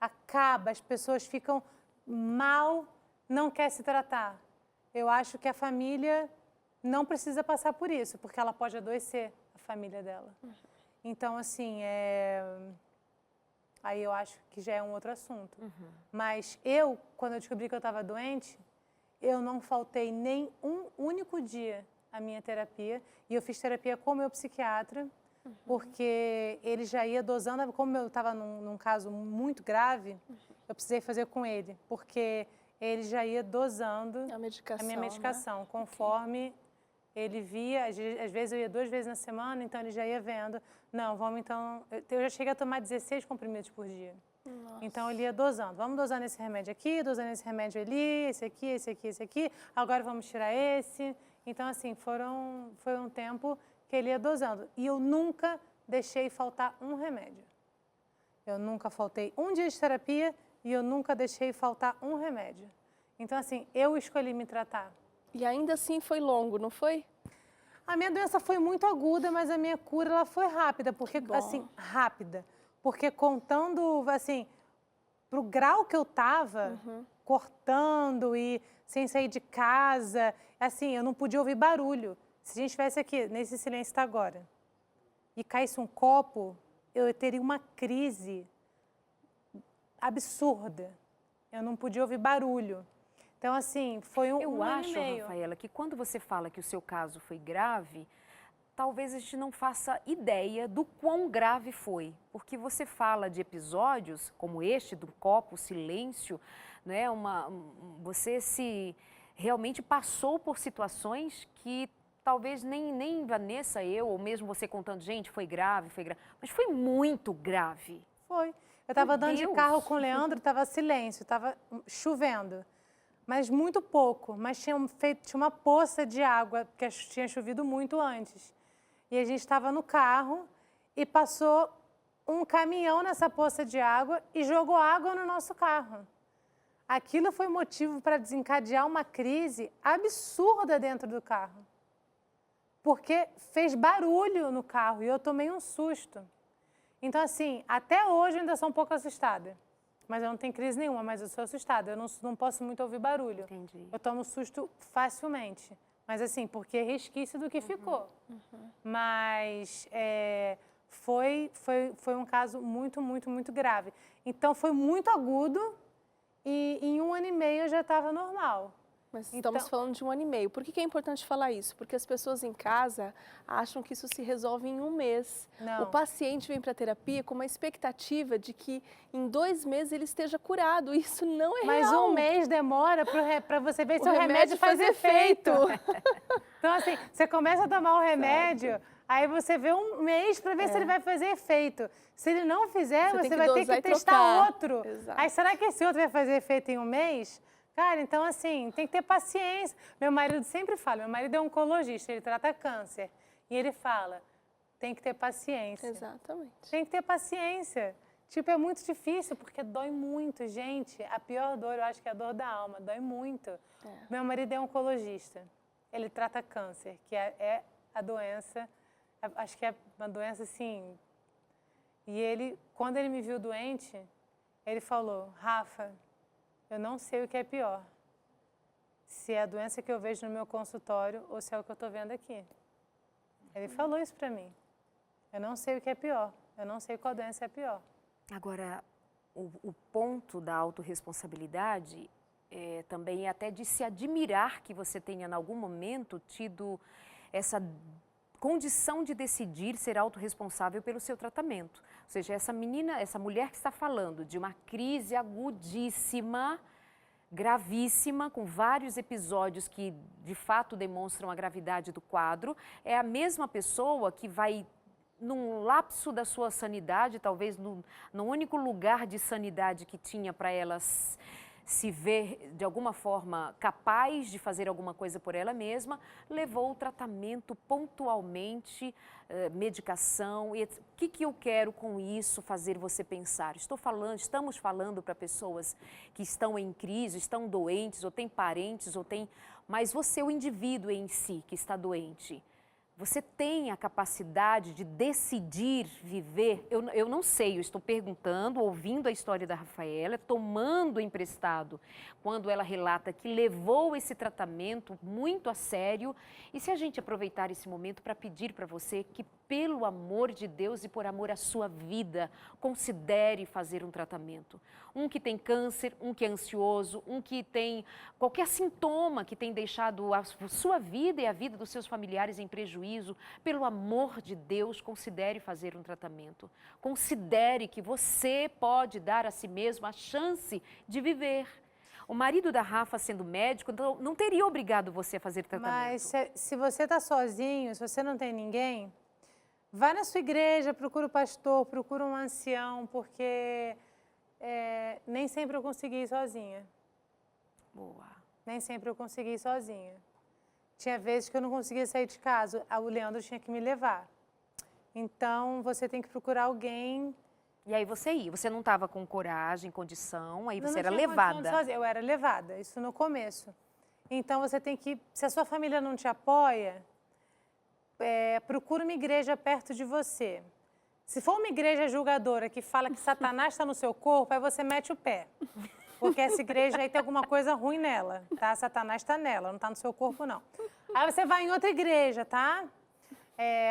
B: acaba, as pessoas ficam mal, não quer se tratar. Eu acho que a família não precisa passar por isso, porque ela pode adoecer a família dela. Então, assim, aí eu acho que já é um outro assunto. Mas eu, quando eu descobri que eu estava doente, eu não faltei nem um único dia à minha terapia. E eu fiz terapia com o meu psiquiatra, porque ele já ia dosando. Como eu estava num caso muito grave, eu precisei fazer com ele, porque ele já ia dosando a minha medicação, né? Conforme ele via. Às vezes eu ia 2 vezes na semana, então ele já ia vendo. Não, vamos então... Eu já cheguei a tomar 16 comprimidos por dia. Nossa. Então ele ia dosando. Vamos dosando esse remédio aqui, dosando esse remédio ali, esse aqui, esse aqui, esse aqui. Agora vamos tirar esse. Então, assim, foi um tempo que ele ia dosando. E eu nunca deixei faltar um remédio. Eu nunca faltei um dia de terapia e eu nunca deixei faltar um remédio. Então, assim, eu escolhi me tratar.
C: E ainda assim foi longo, não foi?
B: A minha doença foi muito aguda, mas a minha cura ela foi rápida, porque assim, rápida. Porque contando, assim, pro grau que eu tava, cortando e sem sair de casa, assim, eu não podia ouvir barulho. Se a gente estivesse aqui, nesse silêncio tá agora, e caísse um copo, eu teria uma crise absurda. Eu não podia ouvir barulho. Então, assim, foi um ano e meio.
A: Eu acho, Rafaela, que quando você fala que o seu caso foi grave, talvez a gente não faça ideia do quão grave foi. Porque você fala de episódios como este, do copo, o silêncio, né? Você realmente passou por situações que talvez nem Vanessa, eu, ou mesmo você contando, gente, foi grave, mas foi muito grave.
B: Foi. Eu estava andando de carro com o Leandro, estava silêncio, estava chovendo. Mas muito pouco, mas tinha uma poça de água, porque tinha chovido muito antes. E a gente estava no carro e passou um caminhão nessa poça de água e jogou água no nosso carro. Aquilo foi motivo para desencadear uma crise absurda dentro do carro. Porque fez barulho no carro e eu tomei um susto. Então, assim, até hoje eu ainda sou um pouco assustada. Mas eu não tenho crise nenhuma, mas eu sou assustada. Eu não posso muito ouvir barulho.
A: Entendi.
B: Eu tomo susto facilmente. Mas assim, porque é resquício do que ficou. Mas foi um caso muito, muito, muito grave. Então foi muito agudo e em 1 ano e meio eu já estava normal.
C: Mas estamos falando de 1 ano e meio. Por que é importante falar isso? Porque as pessoas em casa acham que isso se resolve em 1 mês.
B: Não.
C: O paciente vem para a terapia com uma expectativa de que em 2 meses ele esteja curado. Isso não é real.
B: Mas 1 mês demora para você ver se o remédio faz efeito. Então, assim, você começa a tomar o remédio, aí você vê 1 mês para ver se ele vai fazer efeito. Se ele não fizer, você vai ter que testar outro.
C: Exato.
B: Aí, será que esse outro vai fazer efeito em 1 mês? Cara, então assim, tem que ter paciência. Meu marido sempre fala, meu marido é oncologista, ele trata câncer. E ele fala, tem que ter paciência.
C: Exatamente.
B: Tem que ter paciência. Tipo, é muito difícil, porque dói muito, gente. A pior dor, eu acho que é a dor da alma, dói muito. Meu marido é oncologista, ele trata câncer, que é a doença, acho que é uma doença assim... E ele, quando ele me viu doente, ele falou, Rafa, eu não sei o que é pior, se é a doença que eu vejo no meu consultório ou se é o que eu estou vendo aqui. Ele falou isso para mim. Eu não sei o que é pior, eu não sei qual doença é pior.
A: Agora, o ponto da autorresponsabilidade também é até de se admirar que você tenha, em algum momento, tido essa condição de decidir ser autorresponsável pelo seu tratamento. Ou seja, essa mulher que está falando de uma crise agudíssima, gravíssima, com vários episódios que de fato demonstram a gravidade do quadro, é a mesma pessoa que vai, num lapso da sua sanidade, talvez no único lugar de sanidade que tinha para elas se ver de alguma forma capaz de fazer alguma coisa por ela mesma, levou o tratamento pontualmente, medicação. O que eu quero com isso fazer você pensar? Estamos falando para pessoas que estão em crise, estão doentes, ou têm parentes, mas você, o indivíduo em si que está doente, você tem a capacidade de decidir viver? Eu não sei, eu estou perguntando, ouvindo a história da Rafaela, tomando emprestado, quando ela relata que levou esse tratamento muito a sério. E se a gente aproveitar esse momento para pedir para você que, pelo amor de Deus e por amor à sua vida, considere fazer um tratamento. Um que tem câncer, um que é ansioso, um que tem qualquer sintoma que tem deixado a sua vida e a vida dos seus familiares em prejuízo, pelo amor de Deus, considere fazer um tratamento. Considere que você pode dar a si mesmo a chance de viver. O marido da Rafa, sendo médico, não teria obrigado você a fazer tratamento.
B: Mas se você está sozinho, se você não tem ninguém, vá na sua igreja, procura o pastor, procura um ancião, porque nem sempre eu consegui ir sozinha.
A: Boa.
B: Nem sempre eu consegui ir sozinha. Tinha vezes que eu não conseguia sair de casa, o Leandro tinha que me levar. Então, você tem que procurar alguém.
A: E aí você ia, você não estava com coragem, condição, aí você era
B: não tinha condição de
A: levada.
B: fazer, eu era levada, isso no começo. Então, você tem que, se a sua família não te apoia, procura uma igreja perto de você. Se for uma igreja julgadora que fala que Satanás está no seu corpo, aí você mete o pé. Porque essa igreja aí tem alguma coisa ruim nela, tá? Satanás está nela, não está no seu corpo, não. Aí você vai em outra igreja, tá?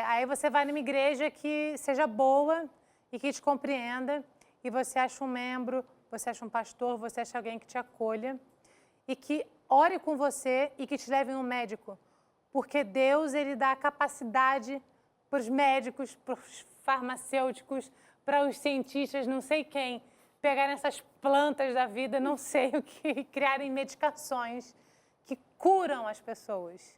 B: Aí você vai numa igreja que seja boa e que te compreenda, e você acha um membro, você acha um pastor, você acha alguém que te acolha e que ore com você e que te leve em um médico. Porque Deus, Ele dá a capacidade para os médicos, para os farmacêuticos, para os cientistas, não sei quem, pegarem essas plantas da vida, não sei o que, criarem medicações que curam as pessoas.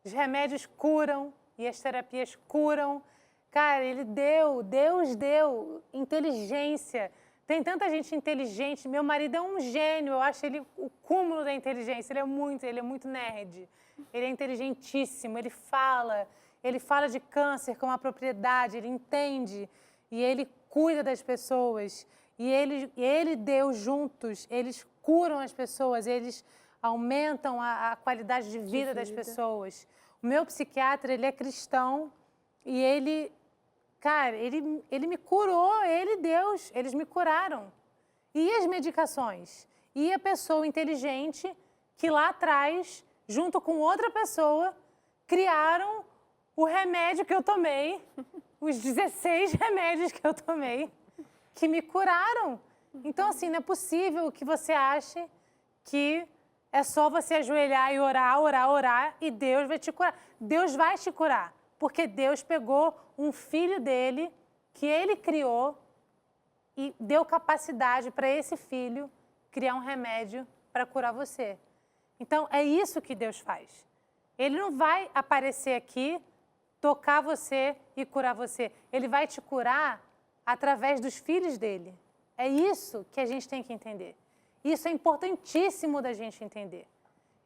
B: Os remédios curam e as terapias curam. Cara, Deus deu inteligência. Tem tanta gente inteligente. Meu marido é um gênio, eu acho ele o cúmulo da inteligência. Ele é muito nerd. Ele é inteligentíssimo, ele fala de câncer com uma propriedade, ele entende e ele cuida das pessoas. E ele e Deus juntos, eles curam as pessoas, eles aumentam a qualidade de vida das pessoas. O meu psiquiatra, ele é cristão e ele me curou, ele e Deus, eles me curaram. E as medicações? E a pessoa inteligente que lá atrás, junto com outra pessoa, criaram o remédio que eu tomei, os 16 remédios que eu tomei, que me curaram. Então, assim, não é possível que você ache que é só você ajoelhar e orar, e Deus vai te curar. Deus vai te curar, porque Deus pegou um filho dele, que ele criou, e deu capacidade para esse filho criar um remédio para curar você. Então, é isso que Deus faz. Ele não vai aparecer aqui, tocar você e curar você. Ele vai te curar através dos filhos dele. É isso que a gente tem que entender. Isso é importantíssimo da gente entender.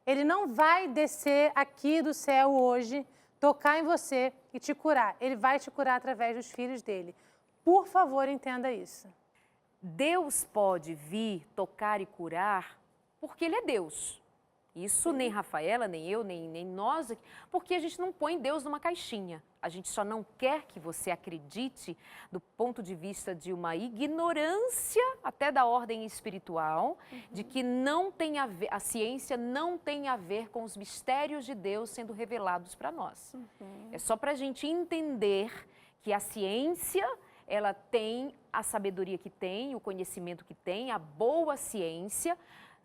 B: Ele não vai descer aqui do céu hoje, tocar em você e te curar. Ele vai te curar através dos filhos dele. Por favor, entenda isso.
A: Deus pode vir, tocar e curar porque Ele é Deus. Isso nem Rafaela, nem eu, nem nós, porque a gente não põe Deus numa caixinha. A gente só não quer que você acredite do ponto de vista de uma ignorância, até da ordem espiritual, de que não tem a ver, a ciência não tem a ver com os mistérios de Deus sendo revelados para nós. É só para a gente entender que a ciência, ela tem a sabedoria que tem, o conhecimento que tem, a boa ciência.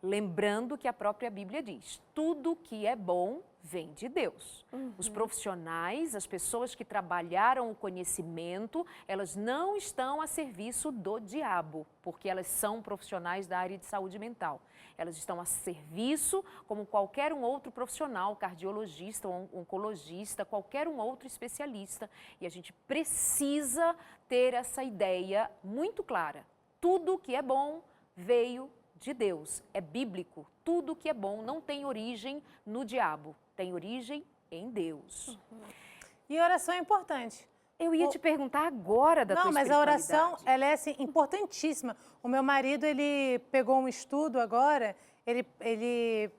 A: Lembrando que a própria Bíblia diz, tudo que é bom vem de Deus. Os profissionais, as pessoas que trabalharam o conhecimento, elas não estão a serviço do diabo, porque elas são profissionais da área de saúde mental. Elas estão a serviço como qualquer um outro profissional, cardiologista, oncologista, qualquer um outro especialista. E a gente precisa ter essa ideia muito clara. Tudo que é bom veio de Deus, é bíblico. Tudo que é bom não tem origem no diabo, tem origem em Deus.
B: E oração é importante.
A: Eu ia te perguntar agora da tua
B: Não, mas a oração,
A: espiritualidade.
B: ela é assim, importantíssima. O meu marido, ele pegou um estudo agora, ele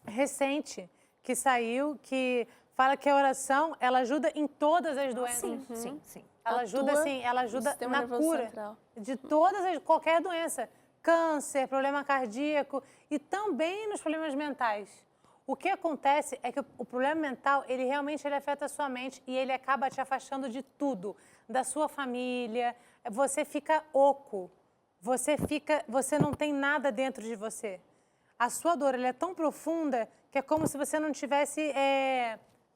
B: recente, que saiu, que fala que a oração, ela ajuda em todas as doenças.
A: Sim.
B: Ela ajuda,
C: Atua
B: assim, ela
C: no
B: ajuda
C: sistema
B: na
C: nervoso
B: cura
C: central.
B: de qualquer doença. Câncer, problema cardíaco e também nos problemas mentais. O que acontece é que o problema mental, ele realmente afeta a sua mente e ele acaba te afastando de tudo, da sua família, você fica oco, você não tem nada dentro de você. A sua dor, ela é tão profunda que é como se você não tivesse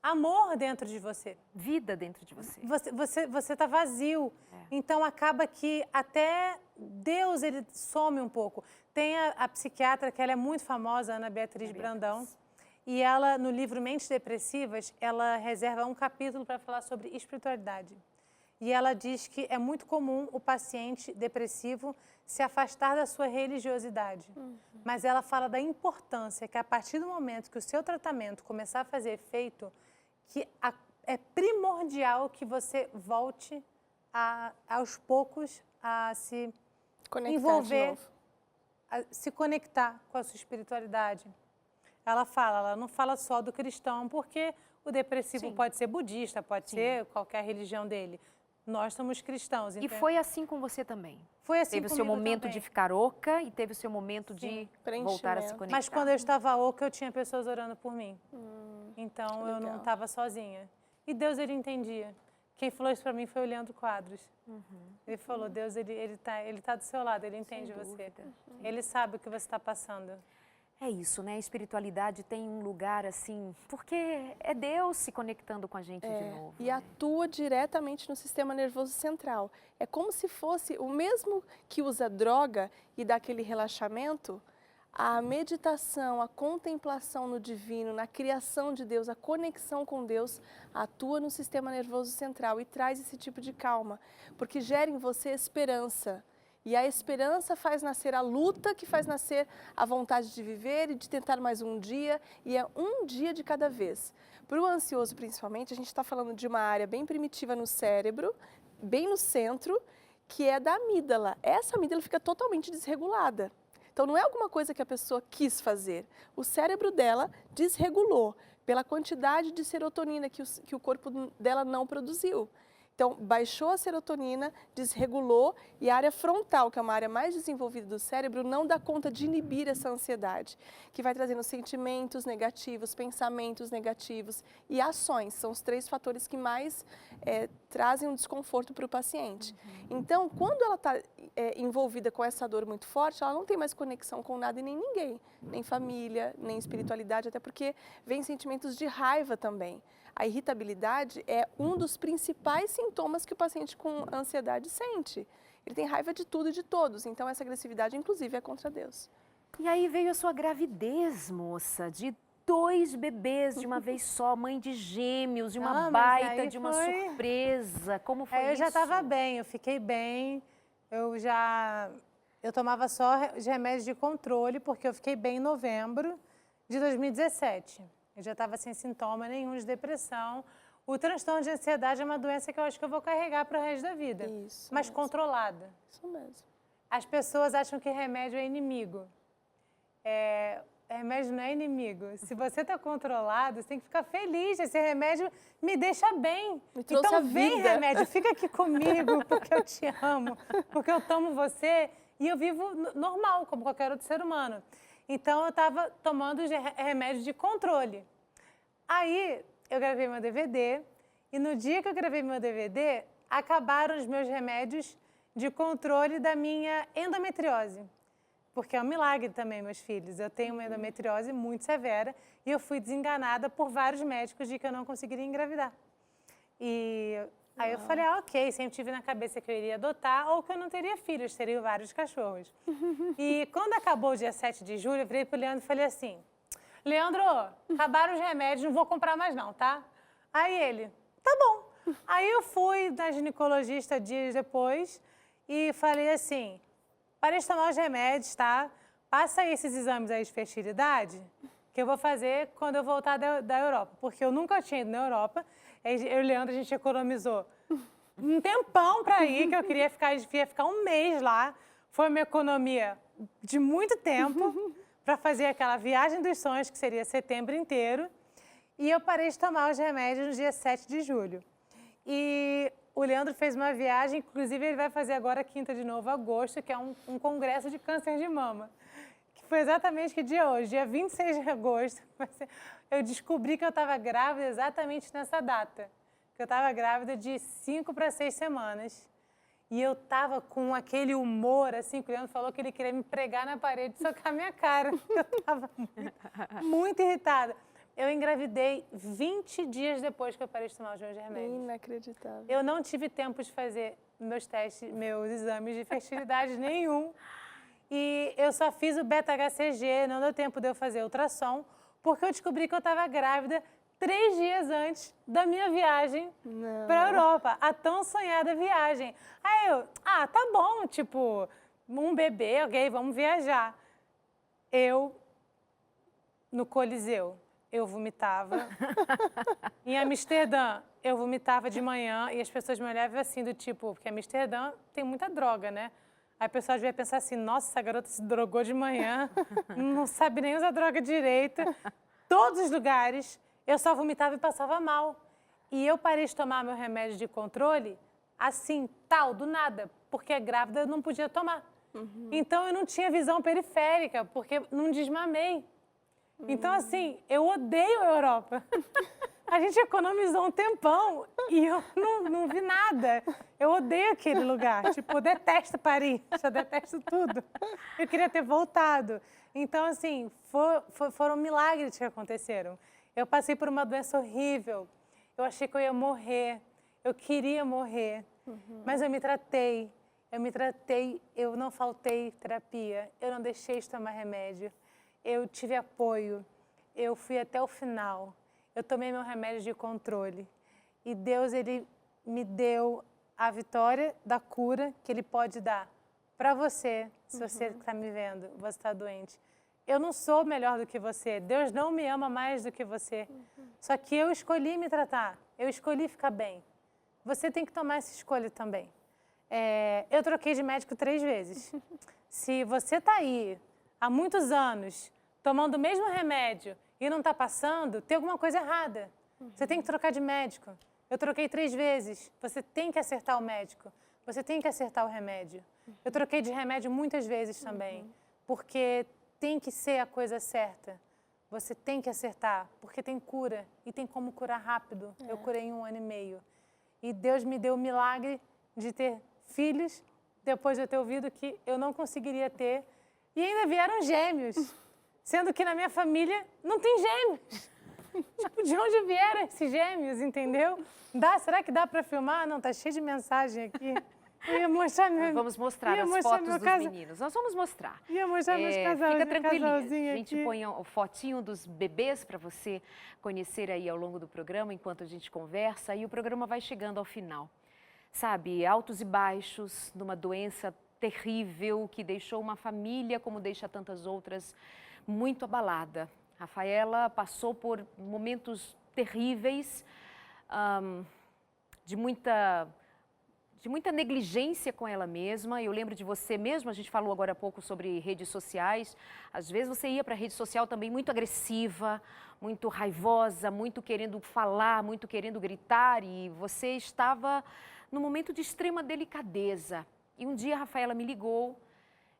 B: amor dentro de você.
A: Vida dentro de você.
B: Você está vazio. Então, acaba que até Deus, ele some um pouco. Tem a psiquiatra, que ela é muito famosa, Ana Beatriz Brandão. E ela, no livro Mentes Depressivas, ela reserva um capítulo para falar sobre espiritualidade. E ela diz que é muito comum o paciente depressivo se afastar da sua religiosidade. Mas ela fala da importância que a partir do momento que o seu tratamento começar a fazer efeito, que é primordial que você volte aos poucos a se
C: Conectar
B: envolver,
C: de novo.
B: a se conectar com a sua espiritualidade. Ela não fala só do cristão, porque o depressivo pode ser budista, pode ser qualquer religião dele. Nós somos cristãos.
A: E
B: então...
A: foi assim com você também?
B: Foi assim
A: Teve o seu
B: comigo
A: momento
B: também.
A: de ficar oca e teve o seu momento de voltar a se conectar.
B: Mas quando eu estava oca, eu tinha pessoas orando por mim. Então, eu não estava sozinha. E Deus, ele entendia. Quem falou isso para mim foi o Leandro Quadros. Ele falou, Deus, ele tá do seu lado, ele entende você. Ele sabe o que você está passando.
A: É isso, né? A espiritualidade tem um lugar assim, porque é Deus se conectando com a gente de novo.
C: E atua diretamente no sistema nervoso central. É como se fosse o mesmo que usa droga e dá aquele relaxamento, a meditação, a contemplação no divino, na criação de Deus, a conexão com Deus, atua no sistema nervoso central e traz esse tipo de calma, porque gera em você esperança. E a esperança faz nascer a luta, que faz nascer a vontade de viver e de tentar mais um dia, e é um dia de cada vez. Para o ansioso, principalmente, a gente está falando de uma área bem primitiva no cérebro, bem no centro, que é da amígdala. Essa amígdala fica totalmente desregulada. Então, não é alguma coisa que a pessoa quis fazer. O cérebro dela desregulou pela quantidade de serotonina que o corpo dela não produziu. Então, baixou a serotonina, desregulou e a área frontal, que é uma área mais desenvolvida do cérebro, não dá conta de inibir essa ansiedade, que vai trazendo sentimentos negativos, pensamentos negativos e ações. São os 3 fatores que mais trazem um desconforto para o paciente. Então, quando ela está envolvida com essa dor muito forte, ela não tem mais conexão com nada e nem ninguém, nem família, nem espiritualidade, até porque vem sentimentos de raiva também. A irritabilidade é um dos principais sintomas que o paciente com ansiedade sente. Ele tem raiva de tudo e de todos, então essa agressividade, inclusive, é contra Deus.
A: E aí veio a sua gravidez, moça, de 2 bebês de uma vez só, mãe de gêmeos, de uma baita, de uma surpresa. Como foi isso?
B: Eu já estava bem, eu fiquei bem. Eu tomava só os remédios de controle, porque eu fiquei bem em novembro de 2017. Eu já estava sem sintoma nenhum de depressão. O transtorno de ansiedade é uma doença que eu acho que eu vou carregar para o resto da vida.
C: Isso
B: mas
C: mesmo.
B: Controlada.
C: Isso mesmo.
B: As pessoas acham que remédio é inimigo. Remédio não é inimigo. Se você está controlado, você tem que ficar feliz. Esse remédio me deixa bem.
C: Me trouxe
B: então
C: a
B: vem
C: vida.
B: remédio, fica aqui comigo, porque eu te amo, porque eu tomo você. E eu vivo normal, como qualquer outro ser humano. Então, eu estava tomando remédio de controle. Aí, eu gravei meu DVD, e no dia que eu gravei meu DVD, acabaram os meus remédios de controle da minha endometriose. Porque é um milagre também, meus filhos. Eu tenho uma endometriose muito severa, e eu fui desenganada por vários médicos de que eu não conseguiria engravidar. E aí eu falei, ok, sempre tive na cabeça que eu iria adotar ou que eu não teria filhos, teriam vários cachorros. E quando acabou o dia 7 de julho, eu virei pro Leandro e falei assim, Leandro, acabaram os remédios, não vou comprar mais não, tá? Aí ele, tá bom. Aí eu fui na ginecologista dias depois e falei assim, parei de tomar os remédios, tá? passa aí esses exames aí de fertilidade que eu vou fazer quando eu voltar da Europa. Porque eu nunca tinha ido na Europa. Eu e o Leandro, a gente economizou um tempão para ir, que eu queria ficar um mês lá. Foi uma economia de muito tempo para fazer aquela viagem dos sonhos, que seria setembro inteiro. E eu parei de tomar os remédios no dia 7 de julho. E o Leandro fez uma viagem, inclusive ele vai fazer agora quinta de novo, agosto, que é um congresso de câncer de mama. Que foi exatamente que dia hoje, dia 26 de agosto. Eu descobri que eu estava grávida exatamente nessa data. Que eu estava grávida de 5 para 6 semanas. E eu estava com aquele humor, assim, que o Leandro falou que ele queria me pregar na parede e socar a minha cara. Eu estava muito irritada. Eu engravidei 20 dias depois que eu parei de tomar os meus remédios.
C: Inacreditável.
B: Eu não tive tempo de fazer meus testes, meus exames de fertilidade nenhum. E eu só fiz o beta-HCG, não deu tempo de eu fazer ultrassom, porque eu descobri que eu estava grávida 3 dias antes da minha viagem para a Europa, a tão sonhada viagem. Aí eu, tá bom, tipo, um bebê, ok, vamos viajar. No Coliseu, eu vomitava. Em Amsterdã, eu vomitava de manhã e as pessoas me olhavam assim do tipo, porque Amsterdã tem muita droga, né? Aí a pessoa devia pensar assim, nossa, essa garota se drogou de manhã, não sabe nem usar droga direito. Todos os lugares, eu só vomitava e passava mal. E eu parei de tomar meu remédio de controle, assim, do nada, porque a grávida eu não podia tomar. Então eu não tinha visão periférica, porque não desmamei. Então, assim, eu odeio a Europa. A gente economizou um tempão e eu não vi nada. Eu odeio aquele lugar. Tipo, eu detesto Paris, eu detesto tudo. Eu queria ter voltado. Então, assim, foram milagres que aconteceram. Eu passei por uma doença horrível. Eu achei que eu ia morrer. Eu queria morrer. Mas eu me tratei. Eu não faltei terapia. Eu não deixei de tomar remédio. Eu tive apoio, eu fui até o final, eu tomei meu remédio de controle. E Deus, Ele me deu a vitória da cura que Ele pode dar para você, se você está me vendo, você está doente. Eu não sou melhor do que você, Deus não me ama mais do que você. Só que eu escolhi me tratar, eu escolhi ficar bem. Você tem que tomar essa escolha também. Eu troquei de médico 3 vezes. Se você está aí há muitos anos, tomando o mesmo remédio e não está passando, tem alguma coisa errada. Você tem que trocar de médico. Eu troquei 3 vezes. Você tem que acertar o médico. Você tem que acertar o remédio. Eu troquei de remédio muitas vezes também, porque tem que ser a coisa certa. Você tem que acertar, porque tem cura e tem como curar rápido. Eu curei em 1 ano e meio. E Deus me deu o milagre de ter filhos, depois de eu ter ouvido que eu não conseguiria ter. E ainda vieram gêmeos, sendo que na minha família não tem gêmeos. Tipo, de onde vieram esses gêmeos, entendeu? Será que dá para filmar? Não, tá cheio de mensagem aqui. Eu ia mostrar
A: Vamos mostrar as fotos dos meninos. Nós vamos mostrar.
B: Ia mostrar meus casalzinhos.
A: Fica tranquilinha.
B: A
A: gente põe o fotinho dos bebês para você conhecer aí ao longo do programa, enquanto a gente conversa. E o programa vai chegando ao final. Sabe, altos e baixos, numa doença terrível que deixou uma família, como deixa tantas outras, muito abalada. Rafaela passou por momentos terríveis, de muita negligência com ela mesma. Eu lembro de você mesmo, a gente falou agora há pouco sobre redes sociais. Às vezes você ia para a rede social também muito agressiva, muito raivosa, muito querendo falar, muito querendo gritar, e você estava num momento de extrema delicadeza. E um dia a Rafaela me ligou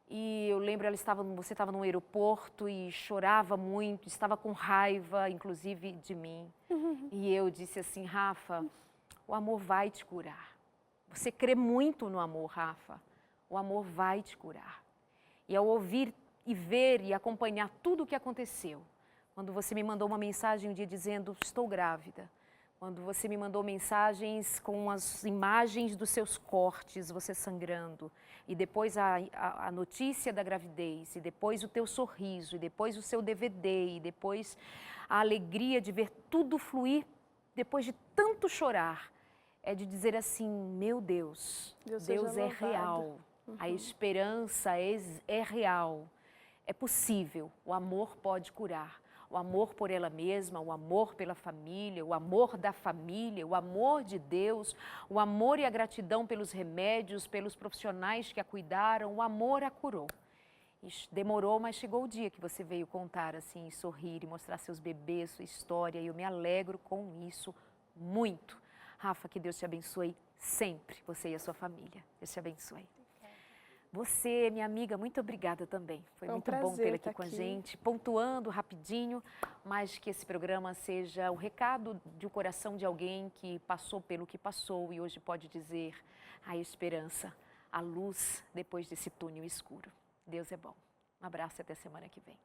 A: e eu lembro, você estava no aeroporto e chorava muito, estava com raiva, inclusive, de mim. E eu disse assim, Rafa, o amor vai te curar. Você crê muito no amor, Rafa. O amor vai te curar. E ao ouvir e ver e acompanhar tudo o que aconteceu, quando você me mandou uma mensagem um dia dizendo, estou grávida, quando você me mandou mensagens com as imagens dos seus cortes, você sangrando, e depois a notícia da gravidez, e depois o teu sorriso, e depois o seu DVD, e depois a alegria de ver tudo fluir, depois de tanto chorar, é de dizer assim, meu Deus é real, a esperança é real. É possível, o amor pode curar. O amor por ela mesma, o amor pela família, o amor da família, o amor de Deus, o amor e a gratidão pelos remédios, pelos profissionais que a cuidaram, o amor a curou. Demorou, mas chegou o dia que você veio contar assim, sorrir e mostrar seus bebês, sua história, e eu me alegro com isso muito. Rafa, que Deus te abençoe sempre, você e a sua família. Deus te abençoe. Você, minha amiga, muito obrigada também. Foi muito bom tê-la aqui com a gente, pontuando rapidinho, mas que esse programa seja o recado do coração de alguém que passou pelo que passou e hoje pode dizer a esperança, a luz depois desse túnel escuro. Deus é bom. Um abraço e até semana que vem.